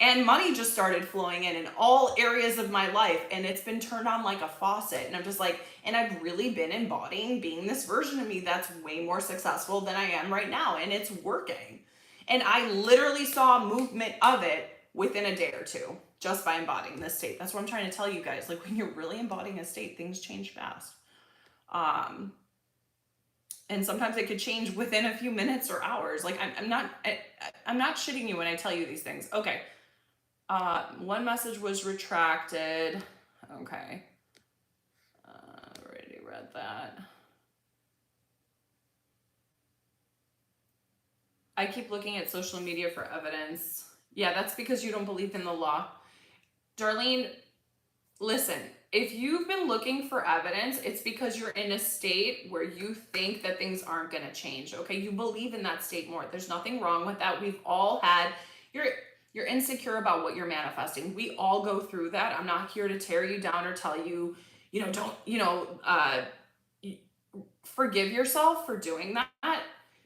And money just started flowing in all areas of my life. And it's been turned on like a faucet. And I'm just like, and I've really been embodying being this version of me that's way more successful than I am right now. And it's working. And I literally saw movement of it within a day or two, just by embodying this state. That's what I'm trying to tell you guys. Like when you're really embodying a state, things change fast. And sometimes it could change within a few minutes or hours. Like I'm not shitting you when I tell you these things. Okay. One message was retracted. Okay. Already read that. I keep looking at social media for evidence. Yeah, that's because you don't believe in the law. Darlene, listen, if you've been looking for evidence, it's because you're in a state where you think that things aren't going to change. Okay, you believe in that state more. There's nothing wrong with that. We've all had, you're insecure about what you're manifesting. We all go through that. I'm not here to tear you down or tell you, don't, forgive yourself for doing that.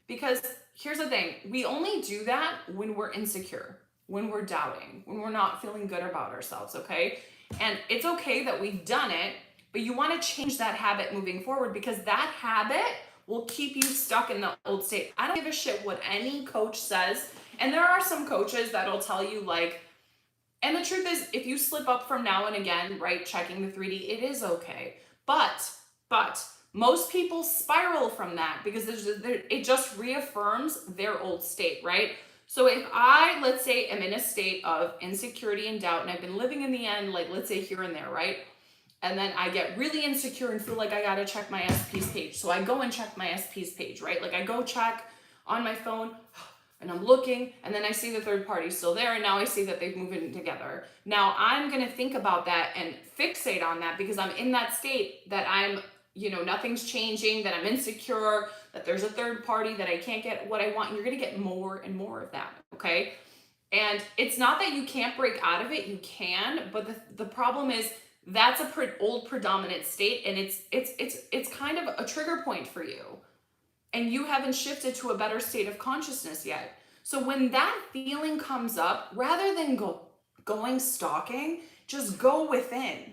Because here's the thing, we only do that when we're insecure, when we're doubting, when we're not feeling good about ourselves, okay? And it's okay that we've done it, but you want to change that habit moving forward, because that habit will keep you stuck in the old state. I don't give a shit what any coach says. And there are some coaches that'll tell you like, and the truth is, if you slip up from now and again, right, checking the 3D, it is okay. But most people spiral from that because it just reaffirms their old state, right? So if I, let's say, am in a state of insecurity and doubt, and I've been living in the end, like let's say here and there, right? And then I get really insecure and feel like I gotta check my SP's page. So I go and check my SP's page, right? Like I go check on my phone and I'm looking, and then I see the third party still there, and now I see that they've moved in together. Now I'm gonna think about that and fixate on that because I'm in that state that I'm, nothing's changing, that I'm insecure, that there's a third party, that I can't get what I want. And you're going to get more and more of that. Okay. And it's not that you can't break out of it. You can, but the problem is that's a old predominant state. And it's kind of a trigger point for you. And you haven't shifted to a better state of consciousness yet. So when that feeling comes up, rather than going stalking, just go within.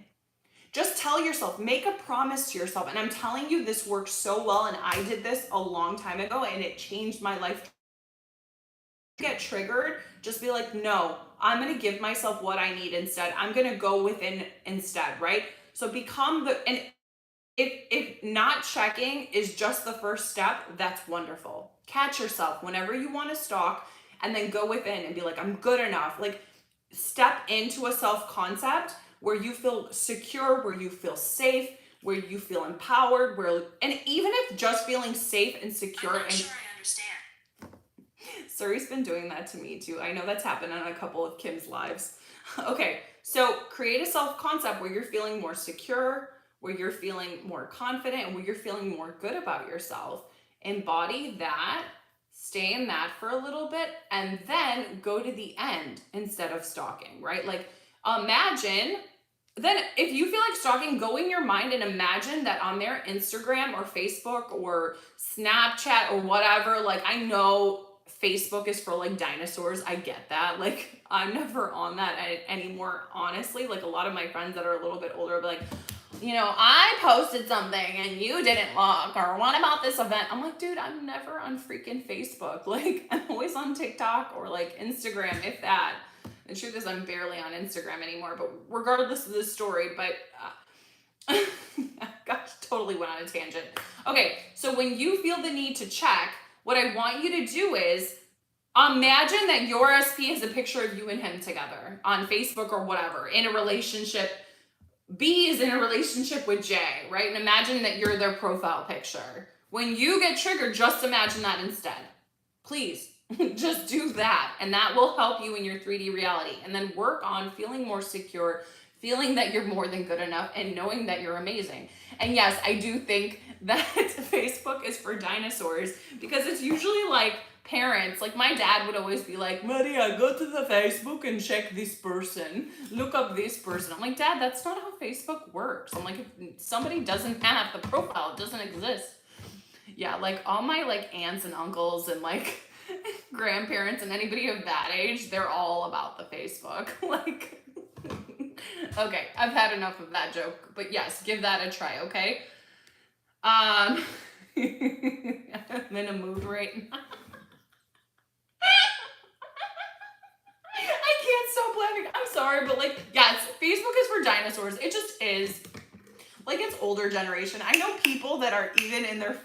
Just tell yourself, make a promise to yourself. And I'm telling you, this works so well. And I did this a long time ago and it changed my life. Get triggered, just be like, no, I'm going to give myself what I need instead. I'm going to go within instead, right? So and if not checking is just the first step, that's wonderful. Catch yourself whenever you want to stalk and then go within and be like, I'm good enough. Like step into a self-concept where you feel secure, where you feel safe, where you feel empowered, and even if just feeling safe and secure. I'm not sure I understand. Suri's been doing that to me too. I know that's happened on a couple of Kim's lives. Okay, so create a self-concept where you're feeling more secure, where you're feeling more confident, and where you're feeling more good about yourself. Embody that, stay in that for a little bit, and then go to the end instead of stalking, right? Like imagine. Then if you feel like stalking, go in your mind and imagine that on their Instagram or Facebook or Snapchat or whatever, like I know Facebook is for like dinosaurs. I get that. Like I'm never on that anymore, honestly. Like a lot of my friends that are a little bit older will be like, I posted something and you didn't look, or what about this event? I'm like, dude, I'm never on freaking Facebook. Like I'm always on TikTok or like Instagram, if that. The truth is I'm barely on Instagram anymore, but regardless of this story, gosh, totally went on a tangent. Okay, so when you feel the need to check, what I want you to do is imagine that your SP is a picture of you and him together on Facebook or whatever, in a relationship. B is in a relationship with J, right? And imagine that you're their profile picture. When you get triggered, just imagine that instead. Please. Just do that, and that will help you in your 3D reality. And then work on feeling more secure, feeling that you're more than good enough, and knowing that you're amazing. And yes, I do think that Facebook is for dinosaurs because it's usually like parents. Like my dad would always be like, Maria, go to the Facebook and check this person, look up this person. I'm like, Dad, that's not how Facebook works. I'm like, if somebody doesn't have the profile, it doesn't exist. Yeah, like all my like aunts and uncles and like grandparents and anybody of that age, they're all about the Facebook. Like, okay, I've had enough of that joke, but yes, give that a try, okay? I'm in a mood right now. I can't stop laughing. I'm sorry, but like, yes, Facebook is for dinosaurs. It just is. Like, it's older generation. I know people that are even in their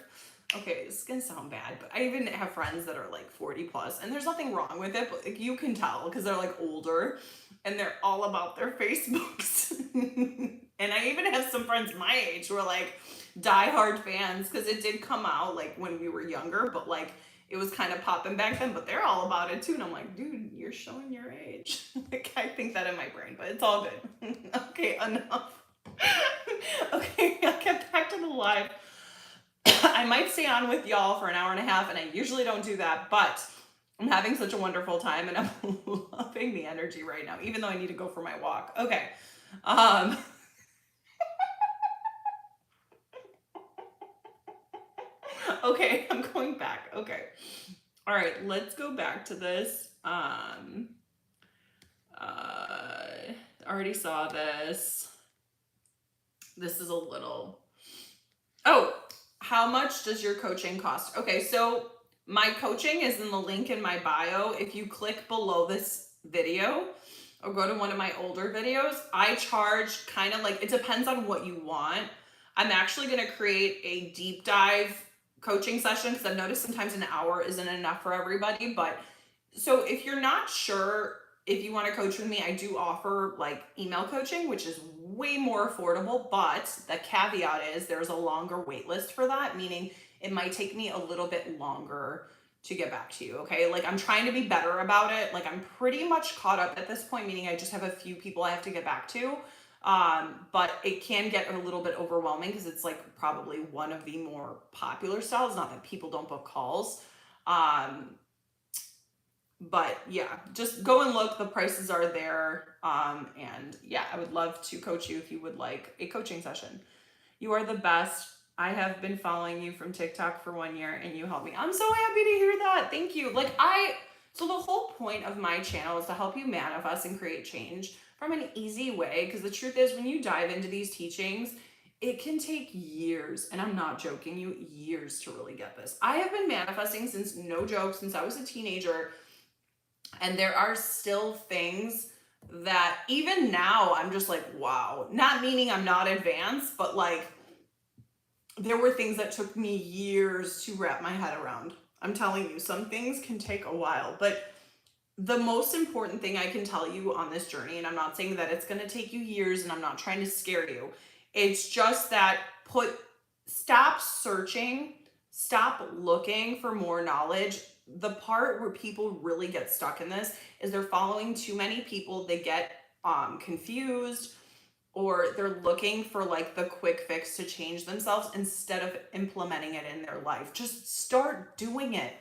Okay, this is gonna sound bad, but I even have friends that are like 40 plus, and there's nothing wrong with it, but like, you can tell because they're like older and they're all about their Facebooks. And I even have some friends my age who are like diehard fans because it did come out like when we were younger, but like it was kind of popping back then, but they're all about it too. And I'm like, dude, you're showing your age. Like, I think that in my brain, but it's all good. Okay, enough. Okay, I'll get back to the live. I might stay on with y'all for an hour and a half, and I usually don't do that, but I'm having such a wonderful time, and I'm loving the energy right now, even though I need to go for my walk. Okay. Okay, I'm going back. Okay. All right, let's go back to this. Already saw this. This is a little. Oh, how much does your coaching cost? Okay, so my coaching is in the link in my bio. If you click below this video or go to one of my older videos, I charge kind of like, it depends on what you want. I'm actually going to create a deep dive coaching session because I've noticed sometimes an hour isn't enough for everybody. But so if you're not sure if you want to coach with me, I do offer like email coaching, which is way more affordable, but the caveat is there's a longer wait list for that, meaning it might take me a little bit longer to get back to you. Okay, like I'm trying to be better about it. Like I'm pretty much caught up at this point, meaning I just have a few people I have to get back to. But it can get a little bit overwhelming because it's like probably one of the more popular styles. Not that people don't book calls. But yeah, just go and look. The prices are there. And yeah, I would love to coach you if you would like a coaching session. You are the best. I have been following you from TikTok for 1 year and you helped me. I'm so happy to hear that. Thank you. So the whole point of my channel is to help you manifest and create change from an easy way. Because the truth is, when you dive into these teachings, it can take years, and I'm not joking you, years to really get this. I have been manifesting since, no joke, since I was a teenager. And there are still things that even now I'm just like, wow. Not meaning I'm not advanced, but like there were things that took me years to wrap my head around. I'm telling you, some things can take a while, but the most important thing I can tell you on this journey, and I'm not saying that it's going to take you years and I'm not trying to scare you. It's just that stop searching, stop looking for more knowledge. The part where people really get stuck in this is they're following too many people. They get confused, or they're looking for like the quick fix to change themselves instead of implementing it in their life. Just start doing it.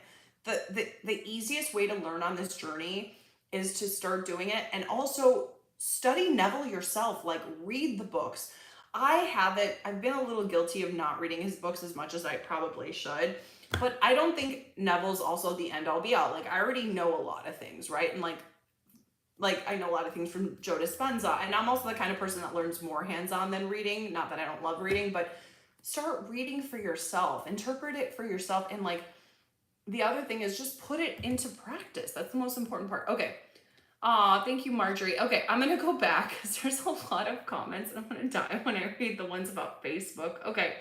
The easiest way to learn on this journey is to start doing it, and also study Neville yourself. Like, read the books. I've been a little guilty of not reading his books as much as I probably should, but I don't think Neville's also the end all be all. Like, I already know a lot of things, right? And like I know a lot of things from Joe Dispenza, and I'm also the kind of person that learns more hands-on than reading. Not that I don't love reading, but start reading for yourself, interpret it for yourself, and like the other thing is just put it into practice. That's the most important part. Okay. Thank you, Marjorie. Okay, I'm gonna go back because there's a lot of comments and I'm gonna die when I read the ones about Facebook. Okay.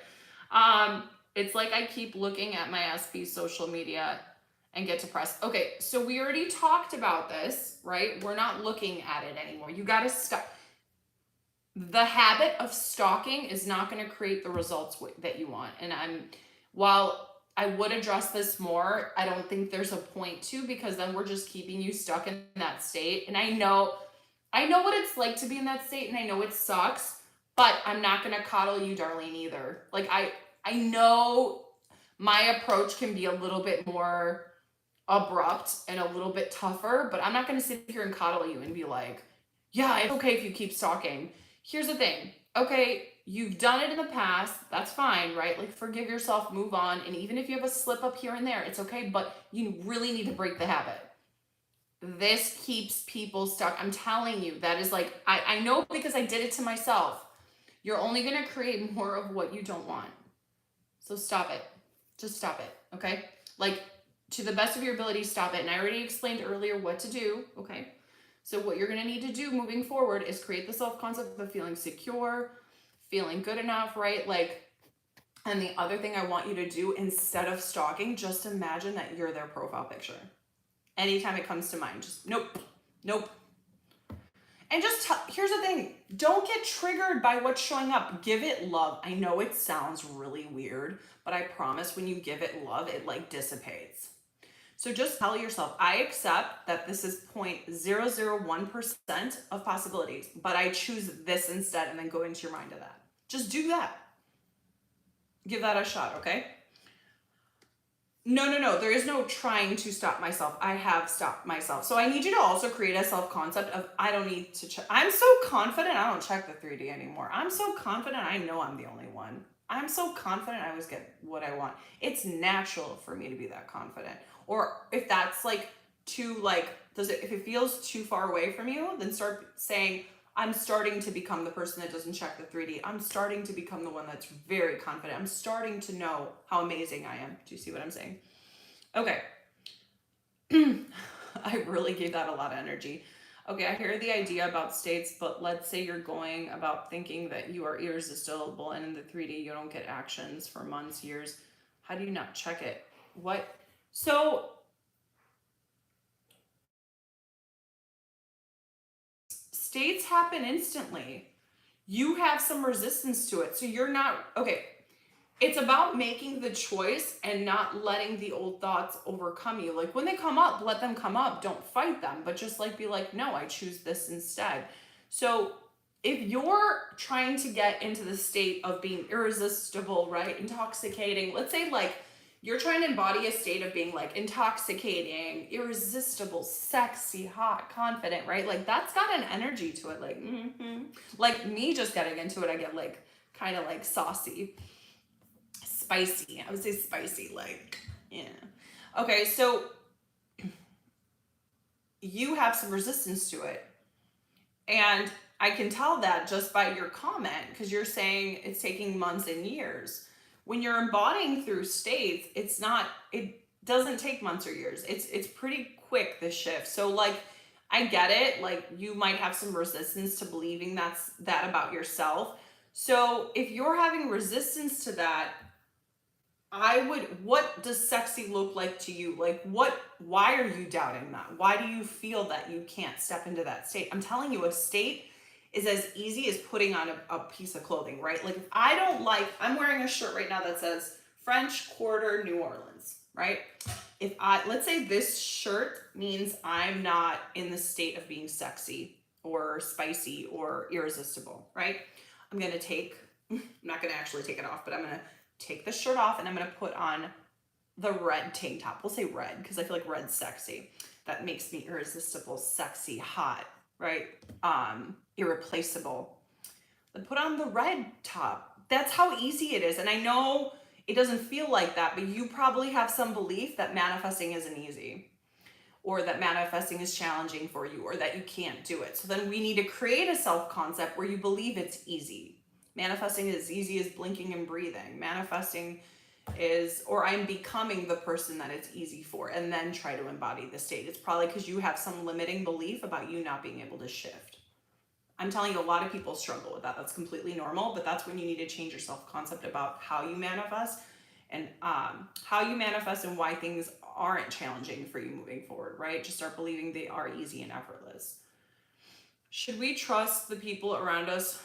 It's like I keep looking at my SP's social media and get depressed. Okay, so we already talked about this, right? We're not looking at it anymore. You gotta stop. The habit of stalking is not gonna create the results that you want. And while I would address this more, I don't think there's a point to, because then we're just keeping you stuck in that state. And I know what it's like to be in that state, and I know it sucks, but I'm not gonna coddle you, Darlene, either. Like, I know my approach can be a little bit more abrupt and a little bit tougher, but I'm not gonna sit here and coddle you and be like, yeah, it's okay if you keep stalking. Here's the thing. Okay, you've done it in the past. That's fine, right? Like, forgive yourself, move on. And even if you have a slip up here and there, it's okay, but you really need to break the habit. This keeps people stuck. I'm telling you, that is like, I know because I did it to myself. You're only going to create more of what you don't want. So stop it. Just stop it, okay? Like, to the best of your ability, stop it. And I already explained earlier what to do, okay? So what you're going to need to do moving forward is create the self-concept of feeling secure, feeling good enough, right? Like, And the other thing I want you to do, instead of stalking, just imagine that you're their profile picture. Anytime it comes to mind, just nope, nope. And just here's the thing, don't get triggered by what's showing up. Give it love. I know it sounds really weird, but I promise when you give it love, it like dissipates. So just tell yourself, I accept that this is 0.001% of possibilities, but I choose this instead, and then go into your mind of that. Just do that. Give that a shot, okay? No. There is no trying to stop myself. I have stopped myself. So I need you to also create a self-concept of, I don't need to check. I'm so confident I don't check the 3D anymore. I'm so confident I know I'm the only one. I'm so confident I always get what I want. It's natural for me to be that confident. Or if that's like too like, if it feels too far away from you, then start saying, I'm starting to become the person that doesn't check the 3D. I'm starting to become the one that's very confident. I'm starting to know how amazing I am. Do you see what I'm saying? Okay. I really gave that a lot of energy. Okay, I hear the idea about states, but let's say you're going about thinking that you are irresistible, and in the 3D you don't get actions for months, years. How do you not check it? What? So states happen instantly. You have some resistance to it. So you're not, okay. It's about making the choice and not letting the old thoughts overcome you. Like when they come up, let them come up. Don't fight them, but just like be like, no, I choose this instead. So if you're trying to get into the state of being irresistible, right? Intoxicating, let's say like you're trying to embody a state of being like intoxicating, irresistible, sexy, hot, confident, right? Like that's got an energy to it. Like, like me just getting into it, I get like kind of like saucy. Spicy. I would say spicy, like, yeah. Okay, so you have some resistance to it. And I can tell that just by your comment, because you're saying it's taking months and years. When you're embodying through states, it doesn't take months or years. It's pretty quick, the shift. So like, I get it. Like you might have some resistance to believing that about yourself. So if you're having resistance to that, what does sexy look like to you? Like why are you doubting that? Why do you feel that you can't step into that state? I'm telling you, a state is as easy as putting on a piece of clothing, right? Like if I'm wearing a shirt right now that says French Quarter, New Orleans, right? Let's say this shirt means I'm not in the state of being sexy or spicy or irresistible, right? I'm not going to actually take it off, but I'm going to take the shirt off and I'm going to put on the red tank top. We'll say red because I feel like red's sexy. That makes me irresistible, sexy, hot, right? Irreplaceable. Then put on the red top. That's how easy it is. And I know it doesn't feel like that, but you probably have some belief that manifesting isn't easy, or that manifesting is challenging for you, or that you can't do it. So then we need to create a self-concept where you believe it's easy. Manifesting is easy as blinking and breathing. Manifesting is, or I'm becoming the person that it's easy for, and then try to embody the state. It's probably because you have some limiting belief about you not being able to shift. I'm telling you, a lot of people struggle with that. That's completely normal, but that's when you need to change your self-concept about how you manifest, and and why things aren't challenging for you moving forward, right? Just start believing they are easy and effortless. Should we trust the people around us?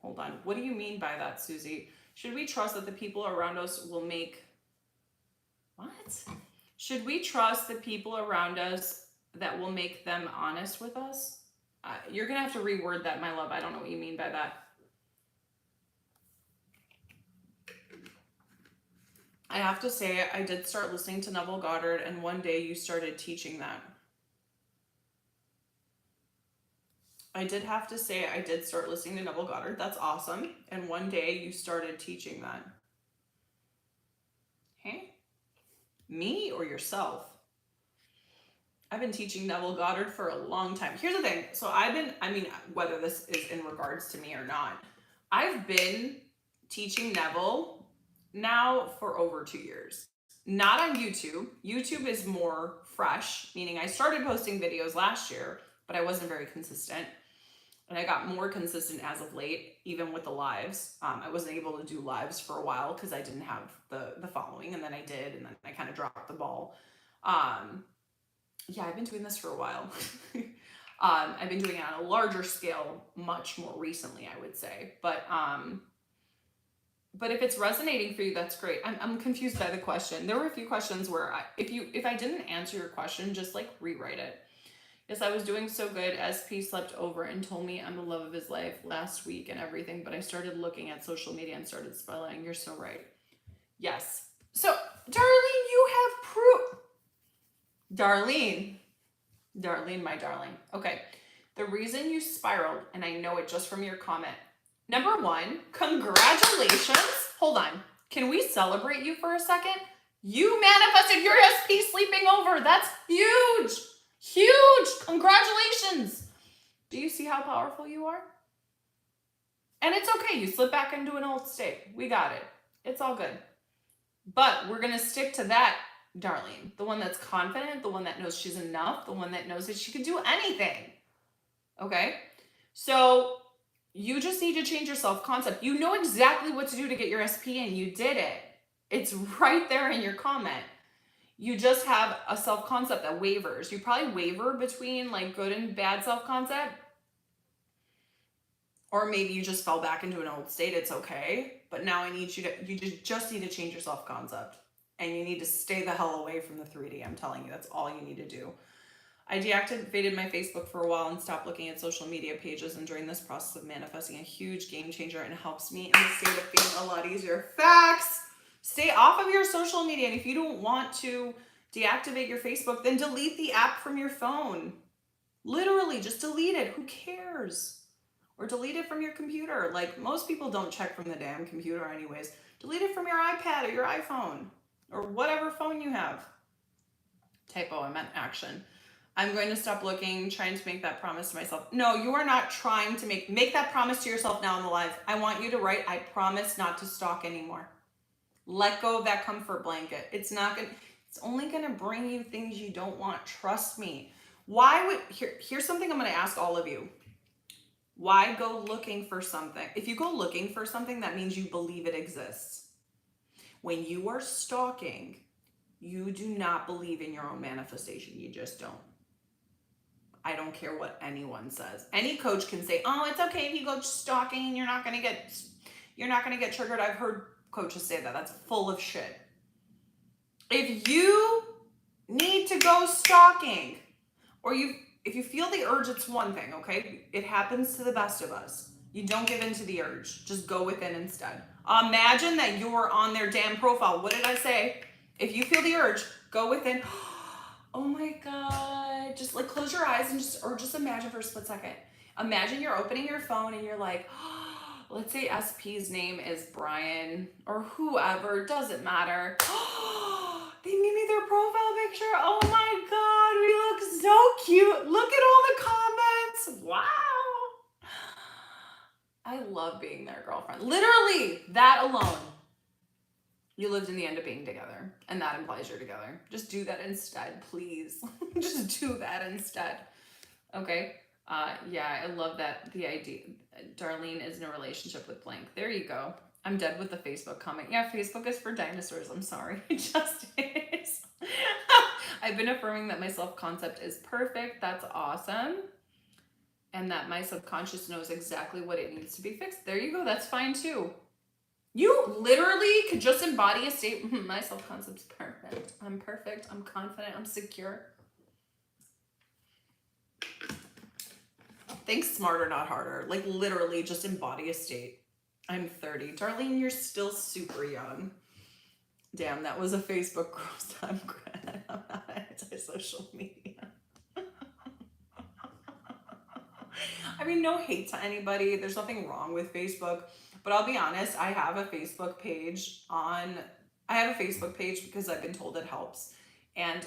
Hold on. What do you mean by that, Susie? Should we trust that the people around us will make... What? Should we trust the people around us that will make them honest with us? You're going to have to reword that, my love. I don't know what you mean by that. I have to say, I did start listening to Neville Goddard, and one day you started teaching that. I did have to say, I did start listening to Neville Goddard. That's awesome. And one day you started teaching that. Hey? Me or yourself? I've been teaching Neville Goddard for a long time. Here's the thing. So whether this is in regards to me or not, I've been teaching Neville now for over 2 years. Not on YouTube. YouTube is more fresh, meaning I started posting videos last year, but I wasn't very consistent. And I got more consistent as of late, even with the lives. I wasn't able to do lives for a while because I didn't have the following, and then I did, and then I kind of dropped the ball. Yeah, I've been doing this for a while. I've been doing it on a larger scale much more recently, I would say. But if it's resonating for you, that's great. I'm confused by the question. There were a few questions where if I didn't answer your question, just like rewrite it. Yes, I was doing so good. SP slept over and told me I'm the love of his life last week and everything, but I started looking at social media and started spelling. You're so right. Yes. So, Darlene, you have proof. Darlene, my darling. Okay. The reason you spiraled, and I know it just from your comment. Number one, congratulations. Hold on. Can we celebrate you for a second? You manifested your SP sleeping over. That's huge. Huge. Congratulations. Do you see how powerful you are? And it's okay. You slip back into an old state. We got it. It's all good. But we're going to stick to that, Darlene. The one that's confident, the one that knows she's enough, the one that knows that she can do anything. Okay? So you just need to change your self-concept. You know exactly what to do to get your SP and you did it. It's right there in your comment. You just have a self-concept that wavers. You probably waver between like good and bad self-concept. Or maybe you just fell back into an old state. It's okay. But now I need you just need to change your self-concept. And you need to stay the hell away from the 3D. I'm telling you, that's all you need to do. I deactivated my Facebook for a while and stopped looking at social media pages. And during this process of manifesting, a huge game changer, and helps me in the state of feeling a lot easier. Facts! Stay off of your social media. And if you don't want to deactivate your Facebook, then delete the app from your phone. Literally, just delete it. Who cares? Or delete it from your computer. Like, most people don't check from the damn computer anyways. Delete it from your iPad or your iPhone or whatever phone you have. Typo, I meant action. I'm going to stop looking, trying to make that promise to myself. No, you are not trying to make that promise to yourself now in the live. I want you to write, I promise not to stalk anymore. Let go of that comfort blanket. It's only going to bring you things you don't want. Trust me. Here's something I'm going to ask all of you. Why go looking for something? If you go looking for something, that means you believe it exists. When you are stalking, you do not believe in your own manifestation. You just don't. I don't care what anyone says. Any coach can say, "Oh, it's okay if you go stalking and you're not going to get triggered." I've heard coaches say that. That's full of shit. If you need to go stalking, or if you feel the urge, it's one thing, okay? It happens to the best of us. You don't give in to the urge. Just go within instead. Imagine that you're on their damn profile. What did I say? If you feel the urge, go within. Oh my God. Just like close your eyes and just imagine for a split second. Imagine you're opening your phone and you're like, let's say SP's name is Brian or whoever, doesn't matter. They made me their profile picture. Oh my God, we look so cute. Look at all the comments. Wow. I love being their girlfriend. Literally, that alone. You lived in the end of being together, and that implies you're together. Just do that instead, please. Just do that instead. Okay? Yeah, I love that. The idea. Darlene is in a relationship with blank. There you go. I'm dead with the Facebook comment. Yeah, Facebook is for dinosaurs. I'm sorry. It just is. I've been affirming that my self-concept is perfect. That's awesome. And that my subconscious knows exactly what it needs to be fixed. There you go. That's fine too. You literally could just embody a state. My self-concept's perfect. I'm perfect. I'm confident. I'm secure. Think smarter, not harder. Like literally just embody a state. I'm 30. Darlene, you're still super young. Damn, that was a Facebook roast. I'm not anti-social media. I mean, no hate to anybody. There's nothing wrong with Facebook. But I'll be honest, I have a Facebook page because I've been told it helps. And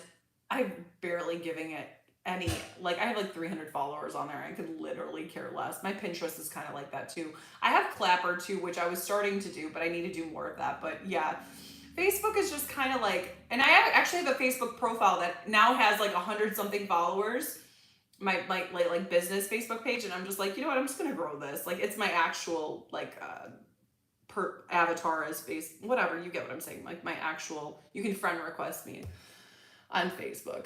I'm barely giving it any, like I have like 300 followers on there. I could literally care less. My Pinterest is kind of like that too. I have Clapper too, which I was starting to do, but I need to do more of that. But yeah, Facebook is just kind of like, and I actually have a Facebook profile that now has like 100 something followers. my business Facebook page, and I'm just like, you know what, I'm just gonna grow this. Like it's my actual like per avatar as face, whatever, you get what I'm saying. Like my actual, you can friend request me on Facebook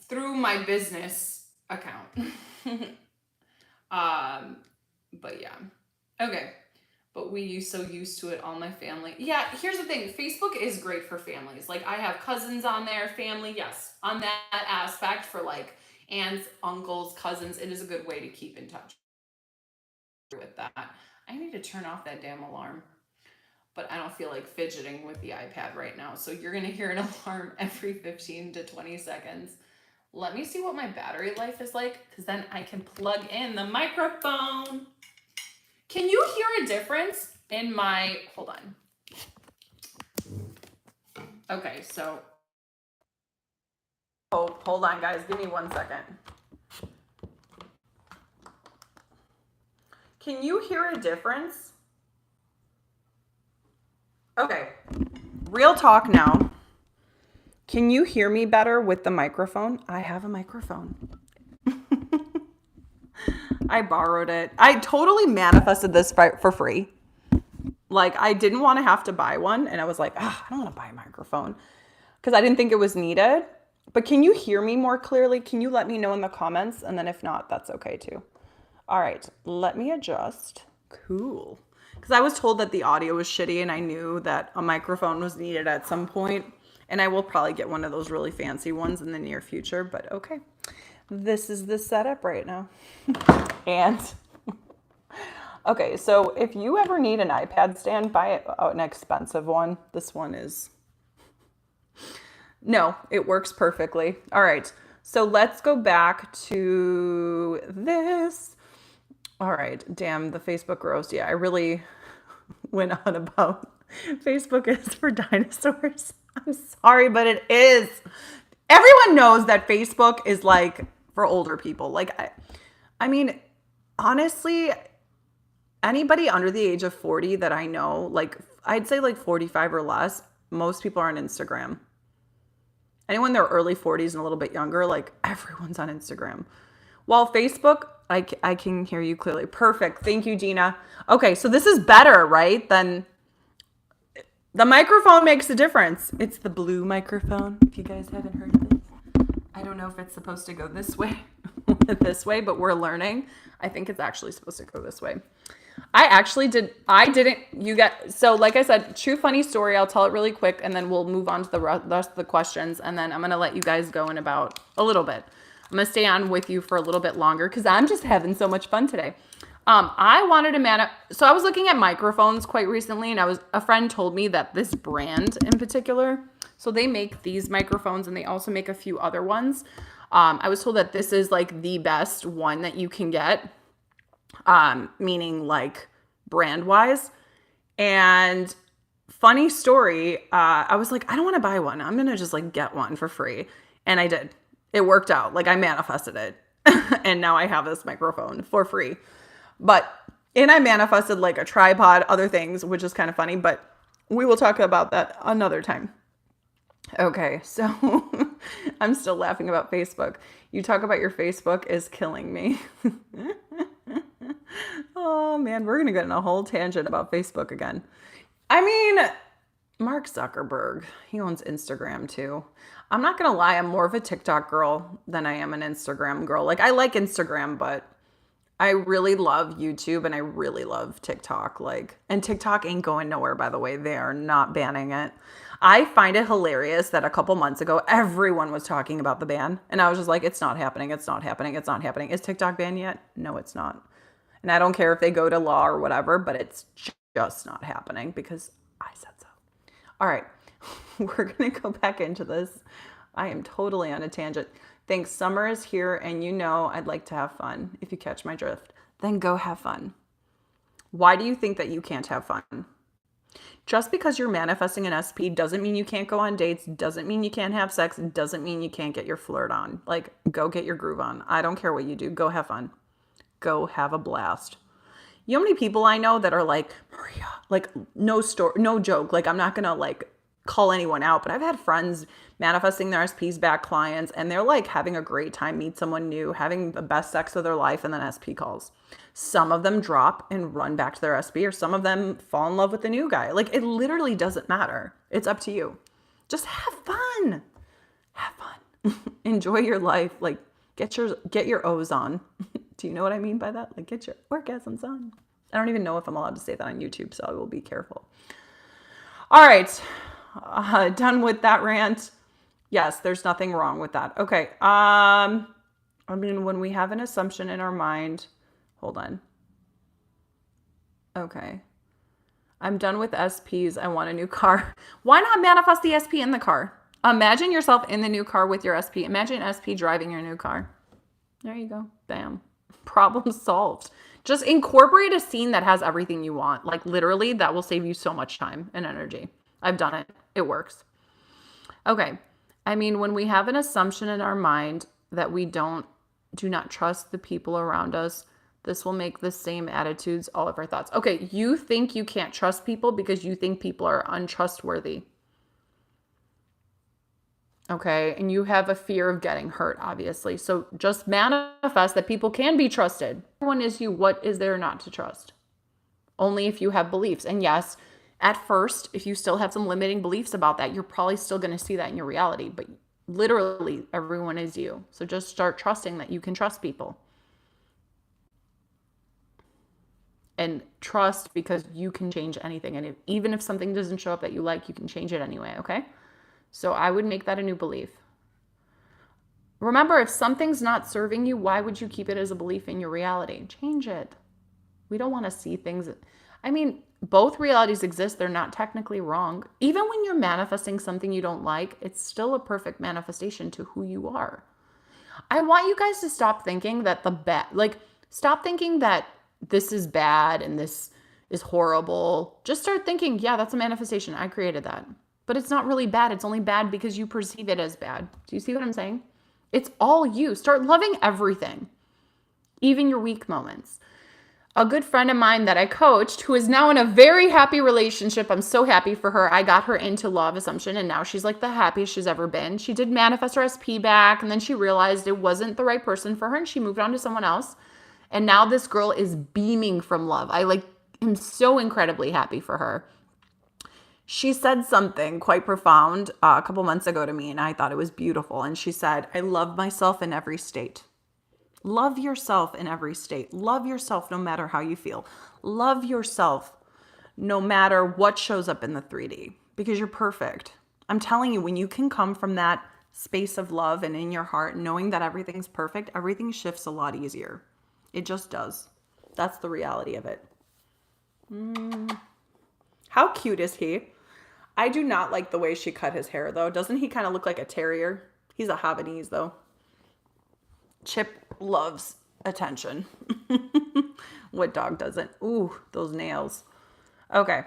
through my business account. But yeah. Okay. But so used to it, all my family. Yeah, here's the thing. Facebook is great for families. Like I have cousins on there, family, yes. On that aspect for like aunts, uncles, cousins, it is a good way to keep in touch with that. I need to turn off that damn alarm. But I don't feel like fidgeting with the iPad right now. So you're going to hear an alarm every 15 to 20 seconds. Let me see what my battery life is like, because then I can plug in the microphone. Can you hear a difference in my, hold on. Okay, so, oh, hold on guys, give me 1 second. Can you hear a difference? Okay, real talk now. Can you hear me better with the microphone? I have a microphone. I borrowed it. I totally manifested this for free. Like I didn't want to have to buy one. And I was like, I don't want to buy a microphone because I didn't think it was needed. But can you hear me more clearly? Can you let me know in the comments? And then if not, that's okay too. All right, let me adjust. Cool. Because I was told that the audio was shitty and I knew that a microphone was needed at some point. And I will probably get one of those really fancy ones in the near future, but okay. This is the setup right now. And okay, so if you ever need an iPad stand, buy an expensive one. This one is, no, it works perfectly. All right, so let's go back to this. All right, damn, the Facebook roast. Yeah, I really went on about Facebook is for dinosaurs. I'm sorry, but it is. Everyone knows that Facebook is like for older people. Like, I mean, honestly, anybody under the age of 40 that I know, like I'd say like 45 or less, most people are on Instagram. Anyone in their early 40s and a little bit younger, like everyone's on Instagram. While Facebook, I can hear you clearly. Perfect. Thank you, Gina. Okay, so this is better, right? Then the microphone makes a difference. It's the blue microphone, if you guys haven't heard of it. I don't know if it's supposed to go this way, but we're learning. I think it's actually supposed to go this way. So like I said, true funny story. I'll tell it really quick and then we'll move on to the rest of the questions. And then I'm going to let you guys go in about a little bit. I'm going to stay on with you for a little bit longer because I'm just having so much fun today. I wanted to so I was looking at microphones quite recently and a friend told me that this brand in particular, so they make these microphones and they also make a few other ones. I was told that this is like the best one that you can get, meaning like brand wise. And funny story, I was like, I don't want to buy one. I'm going to just like get one for free. And I did. It worked out. Like I manifested it. And now I have this microphone for free. And I manifested like a tripod, other things, which is kind of funny, but we will talk about that another time. Okay, so I'm still laughing about Facebook. You talk about your Facebook is killing me. Oh man, we're going to get in a whole tangent about Facebook again. I mean, Mark Zuckerberg, he owns Instagram too. I'm not going to lie, I'm more of a TikTok girl than I am an Instagram girl. Like I like Instagram, but I really love YouTube and I really love TikTok. And TikTok ain't going nowhere, by the way. They are not banning it. I find it hilarious that a couple months ago, everyone was talking about the ban. And I was just like, it's not happening. It's not happening. It's not happening. Is TikTok banned yet? No, it's not. And I don't care if they go to law or whatever, but it's just not happening because I said so. All right, we're going to go back into this. I am totally on a tangent. Thanks. Summer is here and you know I'd like to have fun. If you catch my drift, then go have fun. Why do you think that you can't have fun? Just because you're manifesting an SP doesn't mean you can't go on dates, doesn't mean you can't have sex, doesn't mean you can't get your flirt on. Like, go get your groove on. I don't care what you do. Go have fun. Go have a blast. You know how many people I know that are like, Maria, like no joke. Like I'm not going to like call anyone out, but I've had friends manifesting their SPs back clients, and they're like having a great time, meet someone new, having the best sex of their life, and then SP calls. Some of them drop and run back to their SP, or some of them fall in love with the new guy. Like, it literally doesn't matter. It's up to you. Just have fun. Have fun. Enjoy your life. Like, get your O's on. Do you know what I mean by that? Like, get your orgasms on. I don't even know if I'm allowed to say that on YouTube, so I will be careful. All right. Done with that rant. Yes, there's nothing wrong with that. Okay. I mean, when we have an assumption in our mind, hold on. Okay. I'm done with SPs. I want a new car. Why not manifest the SP in the car? Imagine yourself in the new car with your SP. Imagine SP driving your new car. There you go. Bam. Problem solved. Just incorporate a scene that has everything you want. Like, literally, that will save you so much time and energy. I've done it. It works. Okay. I mean, when we have an assumption in our mind that we do not trust the people around us, this will make the same attitudes all of our thoughts. Okay, you think you can't trust people because you think people are untrustworthy. Okay, and you have a fear of getting hurt, obviously. So just manifest that people can be trusted. One is you. What is there not to trust? Only if you have beliefs. And yes, at first, if you still have some limiting beliefs about that, you're probably still going to see that in your reality. But literally, everyone is you. So just start trusting that you can trust people. And trust because you can change anything. And even if something doesn't show up that you like, you can change it anyway, okay? So I would make that a new belief. Remember, if something's not serving you, why would you keep it as a belief in your reality? Change it. We don't want to see things. I mean, both realities exist. They're not technically wrong. Even when you're manifesting something you don't like, it's still a perfect manifestation to who you are. I want you guys to stop thinking that stop thinking that this is bad and this is horrible. Just start thinking, yeah, that's a manifestation. I created that. But it's not really bad. It's only bad because you perceive it as bad. Do you see what I'm saying? It's all you. Start loving everything, even your weak moments. A good friend of mine that I coached, who is now in a very happy relationship. I'm so happy for her. I got her into law of assumption, and now she's like the happiest she's ever been. She did manifest her SP back, and then she realized it wasn't the right person for her, and she moved on to someone else. And now this girl is beaming from love. I am so incredibly happy for her. She said something quite profound a couple months ago to me, and I thought it was beautiful. And she said, I love myself in every state. Love yourself in every state. Love yourself no matter how you feel. Love yourself no matter what shows up in the 3D, because you're perfect. I'm telling you, when you can come from that space of love and in your heart, knowing that everything's perfect, everything shifts a lot easier. It just does. That's the reality of it. How cute is he? I do not like the way she cut his hair, though. Doesn't he kind of look like a terrier? He's a Havanese, though. Chip loves attention. What dog doesn't? Ooh, those nails. Okay.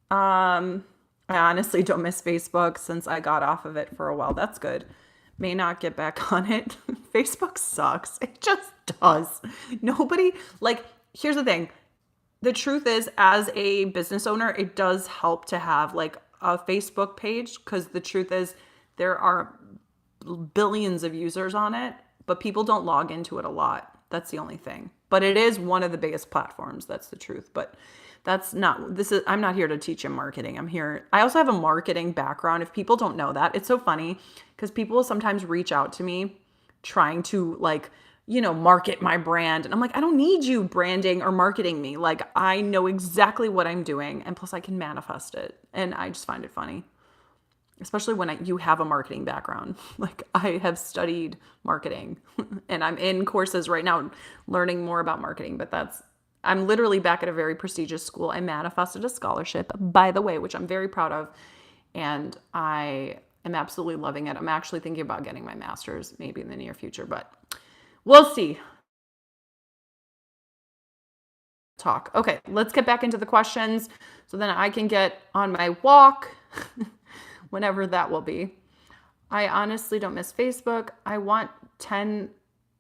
I honestly don't miss Facebook since I got off of it for a while. That's good. May not get back on it. Facebook sucks. It just does. Nobody, here's the thing. The truth is, as a business owner, it does help to have a Facebook page, because the truth is there are billions of users on it, but people don't log into it a lot. That's the only thing. But it is one of the biggest platforms. That's the truth. But I'm not here to teach you marketing. I also have a marketing background. If people don't know that, it's so funny because people will sometimes reach out to me trying to market my brand. And I'm like, I don't need you branding or marketing me. I know exactly what I'm doing. And plus I can manifest it. And I just find it funny, especially when you have a marketing background. I have studied marketing and I'm in courses right now learning more about marketing, but I'm literally back at a very prestigious school. I manifested a scholarship, by the way, which I'm very proud of. And I am absolutely loving it. I'm actually thinking about getting my master's maybe in the near future, but we'll see. Talk. Okay, let's get back into the questions so then I can get on my walk, whenever that will be. I honestly don't miss Facebook. I want 10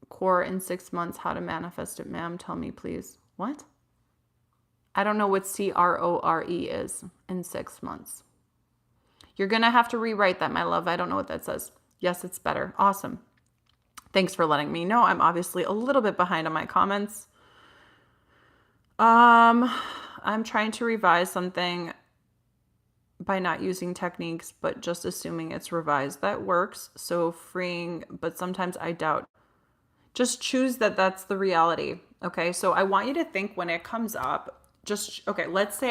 core in 6 months. How to manifest it, ma'am? Tell me, please. What? I don't know what CRORE is in 6 months. You're going to have to rewrite that, my love. I don't know what that says. Yes, it's better. Awesome. Thanks for letting me know. I'm obviously a little bit behind on my comments. I'm trying to revise something by not using techniques, but just assuming it's revised. That works. So freeing, but sometimes I doubt. Just choose that that's the reality. Okay. So I want you to think when it comes up, okay, let's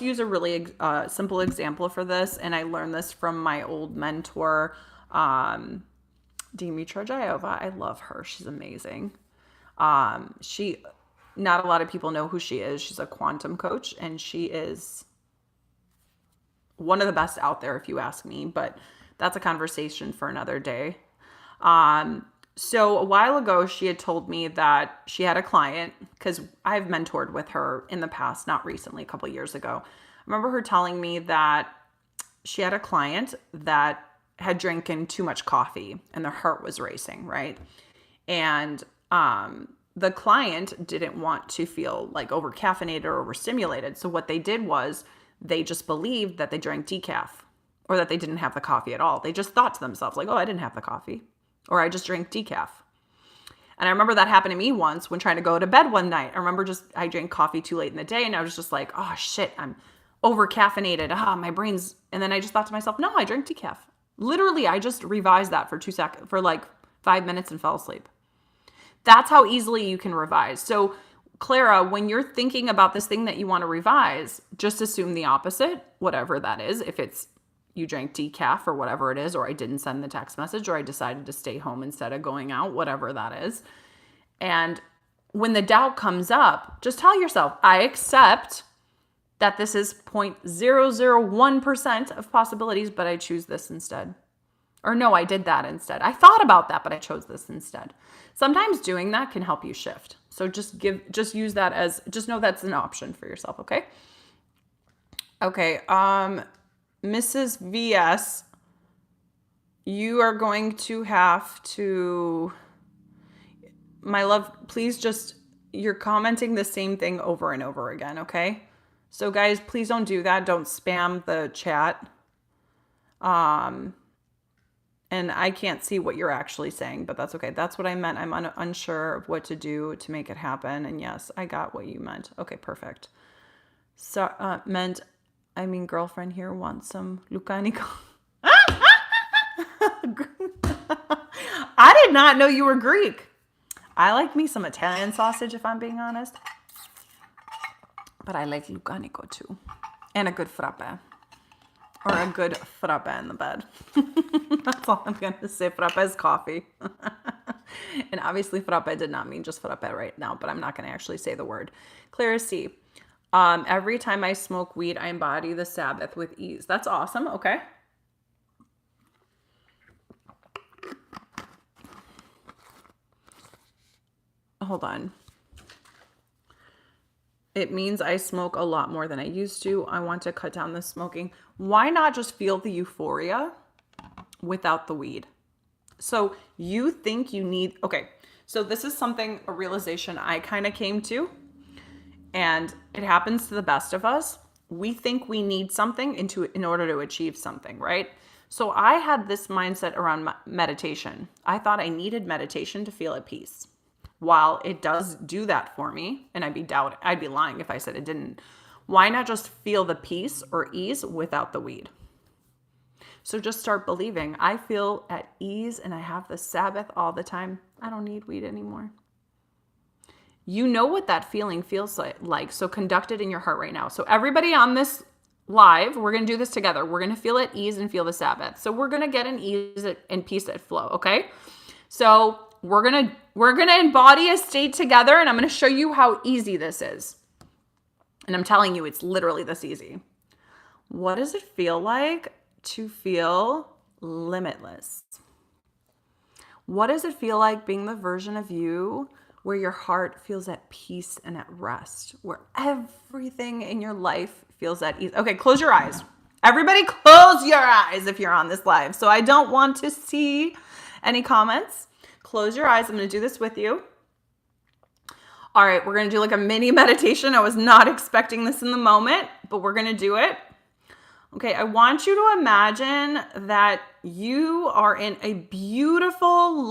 use a really simple example for this. And I learned this from my old mentor, Dimitra Jayova. I love her. She's amazing. Not a lot of people know who she is. She's a quantum coach, and she is one of the best out there, if you ask me, but that's a conversation for another day. So a while ago, she had told me that she had a client, because I've mentored with her in the past, not recently, a couple of years ago. I remember her telling me that she had a client that had drinking too much coffee and their heart was racing, right? And the client didn't want to feel like over caffeinated or overstimulated. So what they did was they just believed that they drank decaf or that they didn't have the coffee at all. They just thought to themselves like, oh, I didn't have the coffee, or I just drank decaf. And I remember that happened to me once when trying to go to bed one night. I remember I drank coffee too late in the day and I was just like, oh shit, I'm over caffeinated. My brain's, and then I just thought to myself, no, I drank decaf. Literally, I just revised that for 2 seconds, for like 5 minutes and fell asleep. That's how easily you can revise. So Clara, when you're thinking about this thing that you want to revise, just assume the opposite, whatever that is. If it's you drank decaf or whatever it is, or I didn't send the text message, or I decided to stay home instead of going out, whatever that is. And when the doubt comes up, just tell yourself, I accept that this is 0.001% of possibilities, but I choose this instead. Or no, I did that instead. I thought about that, but I chose this instead. Sometimes doing that can help you shift. So just use that as, just know that's an option for yourself, okay? Okay, Mrs. VS, you are going to have to, my love, please you're commenting the same thing over and over again, okay? So guys, please don't do that. Don't spam the chat. And I can't see what you're actually saying, but that's okay. That's what I meant. I'm unsure of what to do to make it happen. And yes, I got what you meant. Okay, perfect. So, girlfriend here wants some lucanico. I did not know you were Greek. I like me some Italian sausage, if I'm being honest. But I like lucanico too. And a good frappe. Or a good frappe in the bed. That's all I'm going to say. Frappe is coffee. And obviously frappe did not mean just frappe right now, but I'm not going to actually say the word. Clara C. Every time I smoke weed, I embody the Sabbath with ease. That's awesome. Okay. Hold on. It means I smoke a lot more than I used to. I want to cut down the smoking. Why not just feel the euphoria without the weed? So you think you need, okay, so this is a realization I kind of came to, and it happens to the best of us. We think we need something in order to achieve something, right? So I had this mindset around meditation. I thought I needed meditation to feel at peace. While it does do that for me, and I'd be lying if I said it didn't, why not just feel the peace or ease without the weed? So just start believing, I feel at ease and I have the Sabbath all the time. I don't need weed anymore. You know what that feeling feels like. So conduct it in your heart right now. So everybody on this live, we're going to do this together. We're going to feel at ease and feel the Sabbath. So we're going to get an ease and peace at flow. Okay. So we're going to embody a state together, and I'm going to show you how easy this is. And I'm telling you, it's literally this easy. What does it feel like to feel limitless? What does it feel like being the version of you where your heart feels at peace and at rest, where everything in your life feels at ease? Okay, close your eyes. Everybody close your eyes if you're on this live. So I don't want to see any comments. Close your eyes. I'm going to do this with you. All right, we're going to do like a mini meditation. I was not expecting this in the moment, but we're going to do it. Okay, I want you to imagine that you are in a beautiful,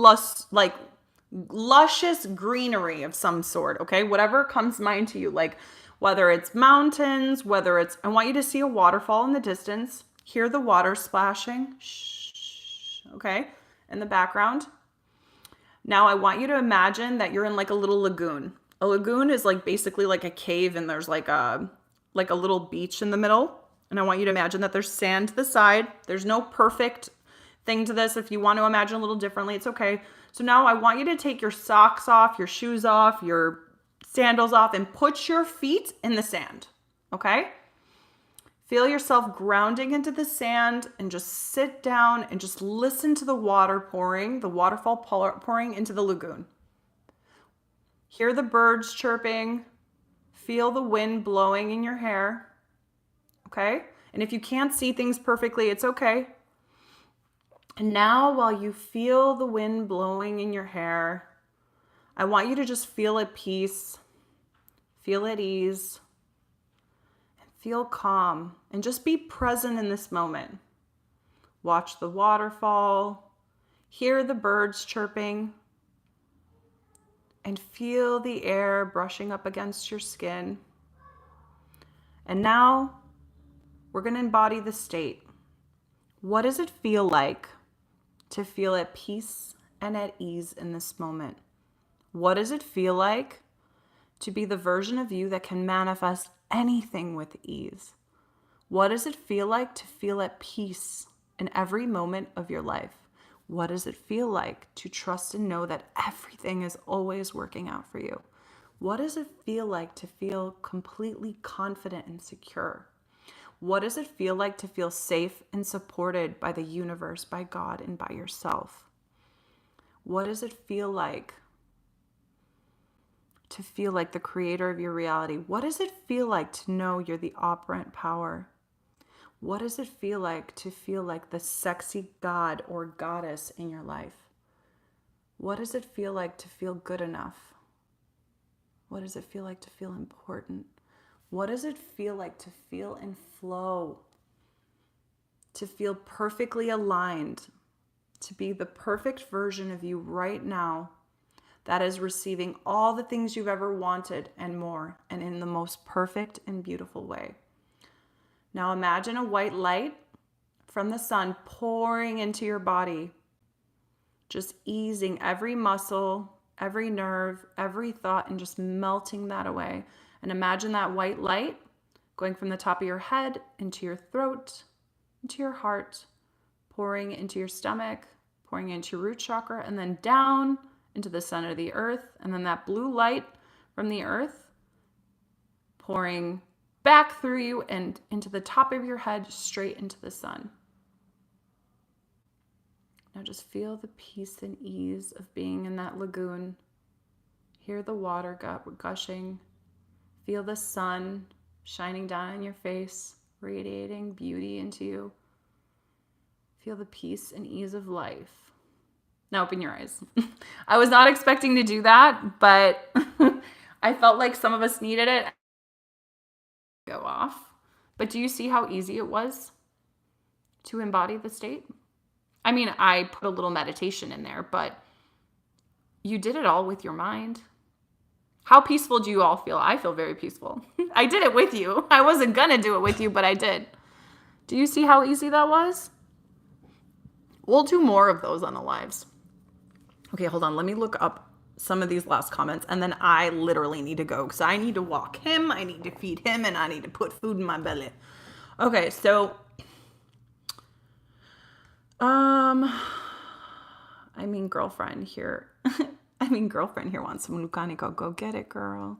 luscious greenery of some sort, okay? Whatever comes to mind to you, like whether it's mountains, I want you to see a waterfall in the distance, hear the water splashing, shh, okay, in the background. Now I want you to imagine that you're in like a little lagoon. A lagoon is like basically like a cave and there's like a little beach in the middle. And I want you to imagine that there's sand to the side. There's no perfect thing to this. If you want to imagine a little differently, it's okay. So now I want you to take your socks off, your shoes off, your sandals off, and put your feet in the sand, okay? Feel yourself grounding into the sand and just sit down and just listen to the water pouring, the waterfall pouring into the lagoon. Hear the birds chirping, feel the wind blowing in your hair, okay? And if you can't see things perfectly, it's okay. And now while you feel the wind blowing in your hair, I want you to just feel at peace, feel at ease, and feel calm, and just be present in this moment. Watch the waterfall, hear the birds chirping, and feel the air brushing up against your skin. And now we're going to embody the state. What does it feel like to feel at peace and at ease in this moment? What does it feel like to be the version of you that can manifest anything with ease? What does it feel like to feel at peace in every moment of your life? What does it feel like to trust and know that everything is always working out for you? What does it feel like to feel completely confident and secure? What does it feel like to feel safe and supported by the universe, by God, and by yourself? What does it feel like to feel like the creator of your reality? What does it feel like to know you're the operant power? What does it feel like to feel like the sexy god or goddess in your life? What does it feel like to feel good enough? What does it feel like to feel important? What does it feel like to feel in flow? To feel perfectly aligned, to be the perfect version of you right now that is receiving all the things you've ever wanted and more, and in the most perfect and beautiful way. Now imagine a white light from the sun pouring into your body, just easing every muscle, every nerve, every thought, and just melting that away. And imagine that white light going from the top of your head into your throat, into your heart, pouring into your stomach, pouring into your root chakra, and then down into the center of the earth. And then that blue light from the earth pouring back through you and into the top of your head, straight into the sun. Now just feel the peace and ease of being in that lagoon. Hear the water gushing. Feel the sun shining down on your face, radiating beauty into you. Feel the peace and ease of life. Now open your eyes. I was not expecting to do that, but I felt like some of us needed it. Go off. But do you see how easy it was to embody the state? I mean, I put a little meditation in there, but you did it all with your mind. How peaceful do you all feel? I feel very peaceful. I did it with you. I wasn't going to do it with you, but I did. Do you see how easy that was? We'll do more of those on the lives. Okay, hold on. Let me look up some of these last comments, and then I literally need to go because I need to walk him, I need to feed him, and I need to put food in my belly. Okay, so girlfriend here wants some Lucanico. Go get it, girl.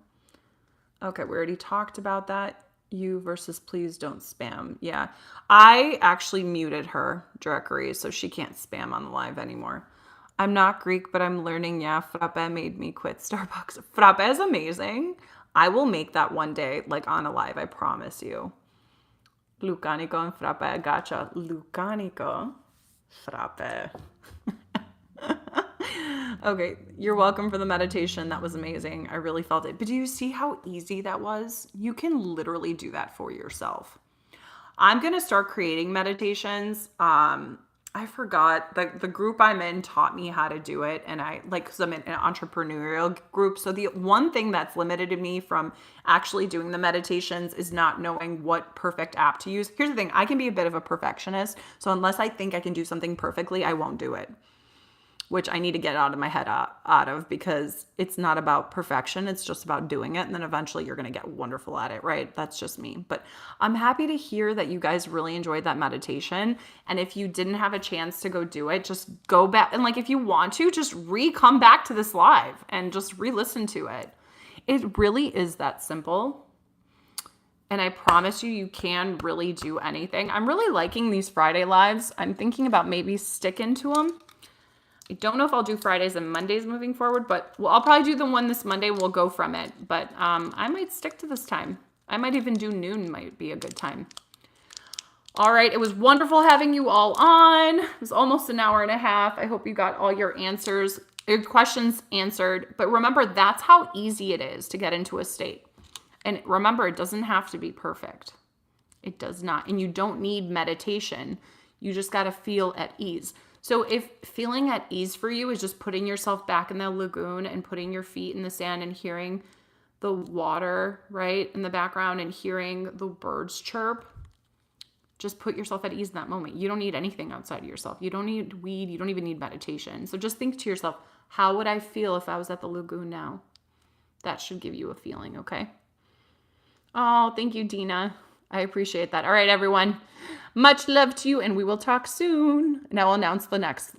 Okay, we already talked about that. You versus please don't spam. Yeah, I actually muted her directory, so she can't spam on the live anymore. I'm not Greek, but I'm learning. Yeah, frappe made me quit Starbucks. Frappe is amazing. I will make that one day, like on a live, I promise you. Lucanico and frappe, gotcha. Lucanico, frappe. Okay, you're welcome for the meditation. That was amazing. I really felt it. But do you see how easy that was? You can literally do that for yourself. I'm going to start creating meditations. I forgot the group I'm in taught me how to do it. And cause I'm in an entrepreneurial group. So the one thing that's limited me from actually doing the meditations is not knowing what perfect app to use. Here's the thing. I can be a bit of a perfectionist. So unless I think I can do something perfectly, I won't do it, which I need to get out of my head out of, because it's not about perfection. It's just about doing it. And then eventually you're going to get wonderful at it, right? That's just me. But I'm happy to hear that you guys really enjoyed that meditation. And if you didn't have a chance to go do it, just go back. And if you want to, just come back to this live and just re-listen to it. It really is that simple. And I promise you, you can really do anything. I'm really liking these Friday lives. I'm thinking about maybe sticking to them. I don't know if I'll do Fridays and Mondays moving forward, but I'll probably do the one this Monday. We'll go from it. But I might stick to this time. I might even do noon, might be a good time. All right. It was wonderful having you all on. It was almost an hour and a half. I hope you got all your questions answered. But remember, that's how easy it is to get into a state. And remember, it doesn't have to be perfect. It does not. And you don't need meditation. You just got to feel at ease. So if feeling at ease for you is just putting yourself back in the lagoon and putting your feet in the sand and hearing the water, right, in the background and hearing the birds chirp, just put yourself at ease in that moment. You don't need anything outside of yourself. You don't need weed. You don't even need meditation. So just think to yourself, how would I feel if I was at the lagoon now? That should give you a feeling, okay? Oh, thank you, Dina. I appreciate that. All right, everyone. Much love to you, and we will talk soon. And I will announce the next